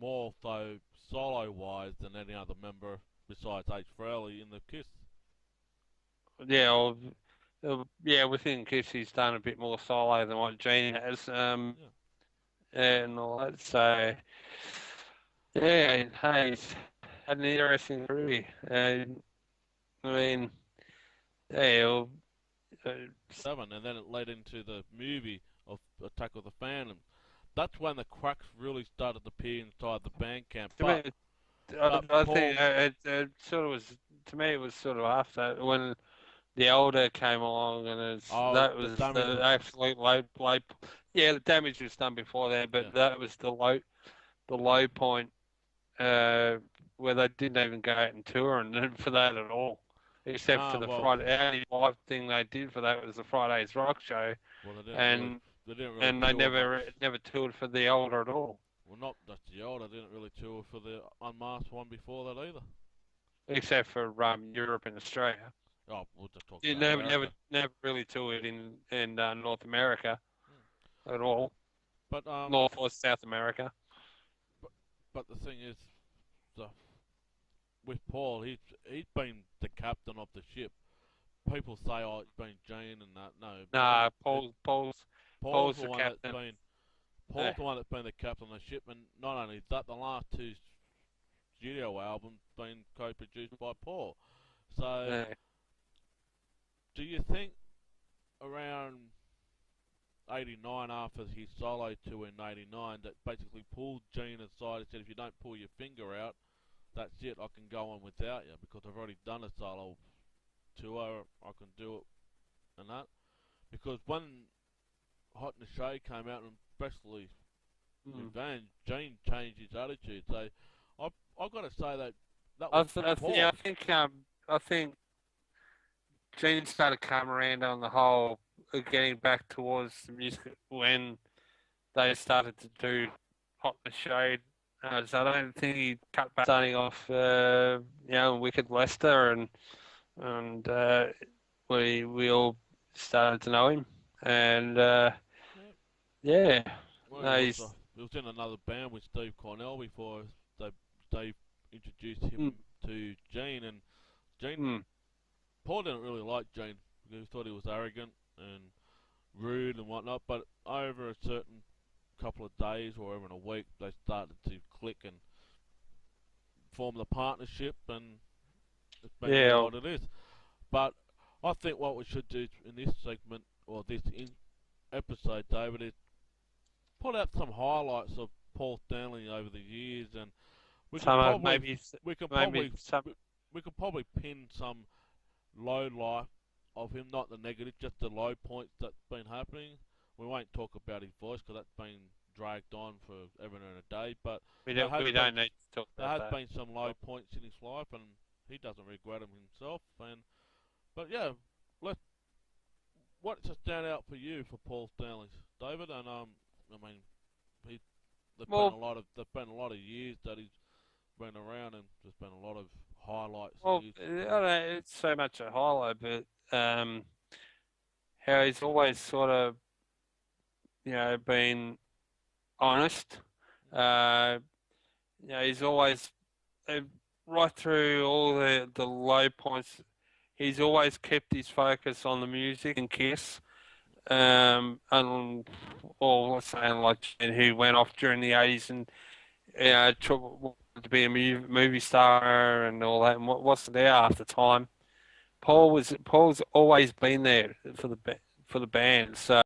[SPEAKER 1] more so solo wise than any other member besides H. Frehley in the Kiss.
[SPEAKER 2] yeah, yeah, within Kiss, he's done a bit more solo than what Gene has,
[SPEAKER 1] Yeah.
[SPEAKER 2] and all that. So, yeah, hey, he's had an interesting career. I mean, yeah, uh,
[SPEAKER 1] Seven, and then it led into the movie of Attack of the Phantom. That's when the cracks really started to appear inside the band camp.
[SPEAKER 2] to me,
[SPEAKER 1] But
[SPEAKER 2] I
[SPEAKER 1] Paul,
[SPEAKER 2] think it sort of was. To me, it was sort of after when the older came along, and
[SPEAKER 1] oh,
[SPEAKER 2] that
[SPEAKER 1] the
[SPEAKER 2] was
[SPEAKER 1] damage
[SPEAKER 2] the
[SPEAKER 1] was,
[SPEAKER 2] absolute low. Yeah, the damage was done before then,
[SPEAKER 1] yeah.
[SPEAKER 2] but that was the low point uh, where they didn't even go out and tour and for that at all, except for
[SPEAKER 1] Nah,
[SPEAKER 2] the
[SPEAKER 1] well,
[SPEAKER 2] Friday. The only live thing they did for that was the Friday's Rock Show,
[SPEAKER 1] well,
[SPEAKER 2] and
[SPEAKER 1] they didn't really
[SPEAKER 2] and they
[SPEAKER 1] tour much.
[SPEAKER 2] never toured for the older at all,
[SPEAKER 1] Well, not that's the old. I didn't really tour for the Unmasked one before that either.
[SPEAKER 2] except for Europe and Australia.
[SPEAKER 1] Oh, we'll just talk
[SPEAKER 2] It
[SPEAKER 1] about America.
[SPEAKER 2] never really toured in North America at all,
[SPEAKER 1] But
[SPEAKER 2] North or South America.
[SPEAKER 1] but, but the thing is, the, with Paul, he's been the captain of the ship. People say, oh, it's been Gene and that. No,
[SPEAKER 2] Nah,
[SPEAKER 1] it, Paul's
[SPEAKER 2] Paul's
[SPEAKER 1] the
[SPEAKER 2] the
[SPEAKER 1] one that's
[SPEAKER 2] captain.
[SPEAKER 1] been
[SPEAKER 2] Eh,
[SPEAKER 1] Paul's the one that's been the captain of the ship, and not only that, the last two studio albums been co-produced by Paul. So,
[SPEAKER 2] eh.
[SPEAKER 1] do you think around 89 after his solo tour in 89 that basically pulled Gene aside and said, if you don't pull your finger out, that's it, I can go on without you because I've already done a solo tour, I can do it and that. Because when Hot in the Shade came out, and especially
[SPEAKER 2] Hmm.
[SPEAKER 1] with Van, Gene changed his attitude. So I've got to say that that
[SPEAKER 2] I,
[SPEAKER 1] was
[SPEAKER 2] th- I, th- yeah,
[SPEAKER 1] Paul's.
[SPEAKER 2] I think Gene started coming around on the whole, getting back towards the music when they started to do Hot in the Shade. So I don't think he cut back starting off, Wicked Lester, and we all started to know him, and
[SPEAKER 1] Yeah.
[SPEAKER 2] yeah,
[SPEAKER 1] Well,
[SPEAKER 2] no, he's
[SPEAKER 1] he was in another band with Steve Cornell before they Steve introduced
[SPEAKER 2] mm,
[SPEAKER 1] him to Gene, and Gene
[SPEAKER 2] mm,
[SPEAKER 1] Paul didn't really like Gene because he thought he was arrogant and rude and whatnot. But over a certain couple of days or over in a week, they started to click and form the partnership, and it's been now
[SPEAKER 2] yeah,
[SPEAKER 1] what it is. But I think what we should do in this segment or this episode, David, is put out some highlights of Paul Stanley over the years, and we could
[SPEAKER 2] some
[SPEAKER 1] probably
[SPEAKER 2] maybe
[SPEAKER 1] we could
[SPEAKER 2] maybe
[SPEAKER 1] probably
[SPEAKER 2] some
[SPEAKER 1] we could probably pin some low life of him, not the negative, just the low points that's been happening. We won't talk about his voice because that's been dragged on for ever and a day, but there has
[SPEAKER 2] we
[SPEAKER 1] been
[SPEAKER 2] don't need to talk
[SPEAKER 1] there
[SPEAKER 2] about
[SPEAKER 1] has
[SPEAKER 2] that.
[SPEAKER 1] been some low points in his life, and he doesn't regret them himself. And but yeah, let what's a standout for you for Paul Stanley, David? And I mean, he
[SPEAKER 2] Well,
[SPEAKER 1] there's been a lot of years that he's been around, and there's been a lot of highlights in
[SPEAKER 2] well,
[SPEAKER 1] his
[SPEAKER 2] I don't
[SPEAKER 1] career.
[SPEAKER 2] know, it's so much a highlight, but how he's always sort of been honest. Uh, he's always uh, right through all the low points. He's always kept his focus on the music and Kiss. And or let's say like Jen, who went off during the 80s and wanted to be a movie star and all that, and what's there after time. Paul's always been there for the band. So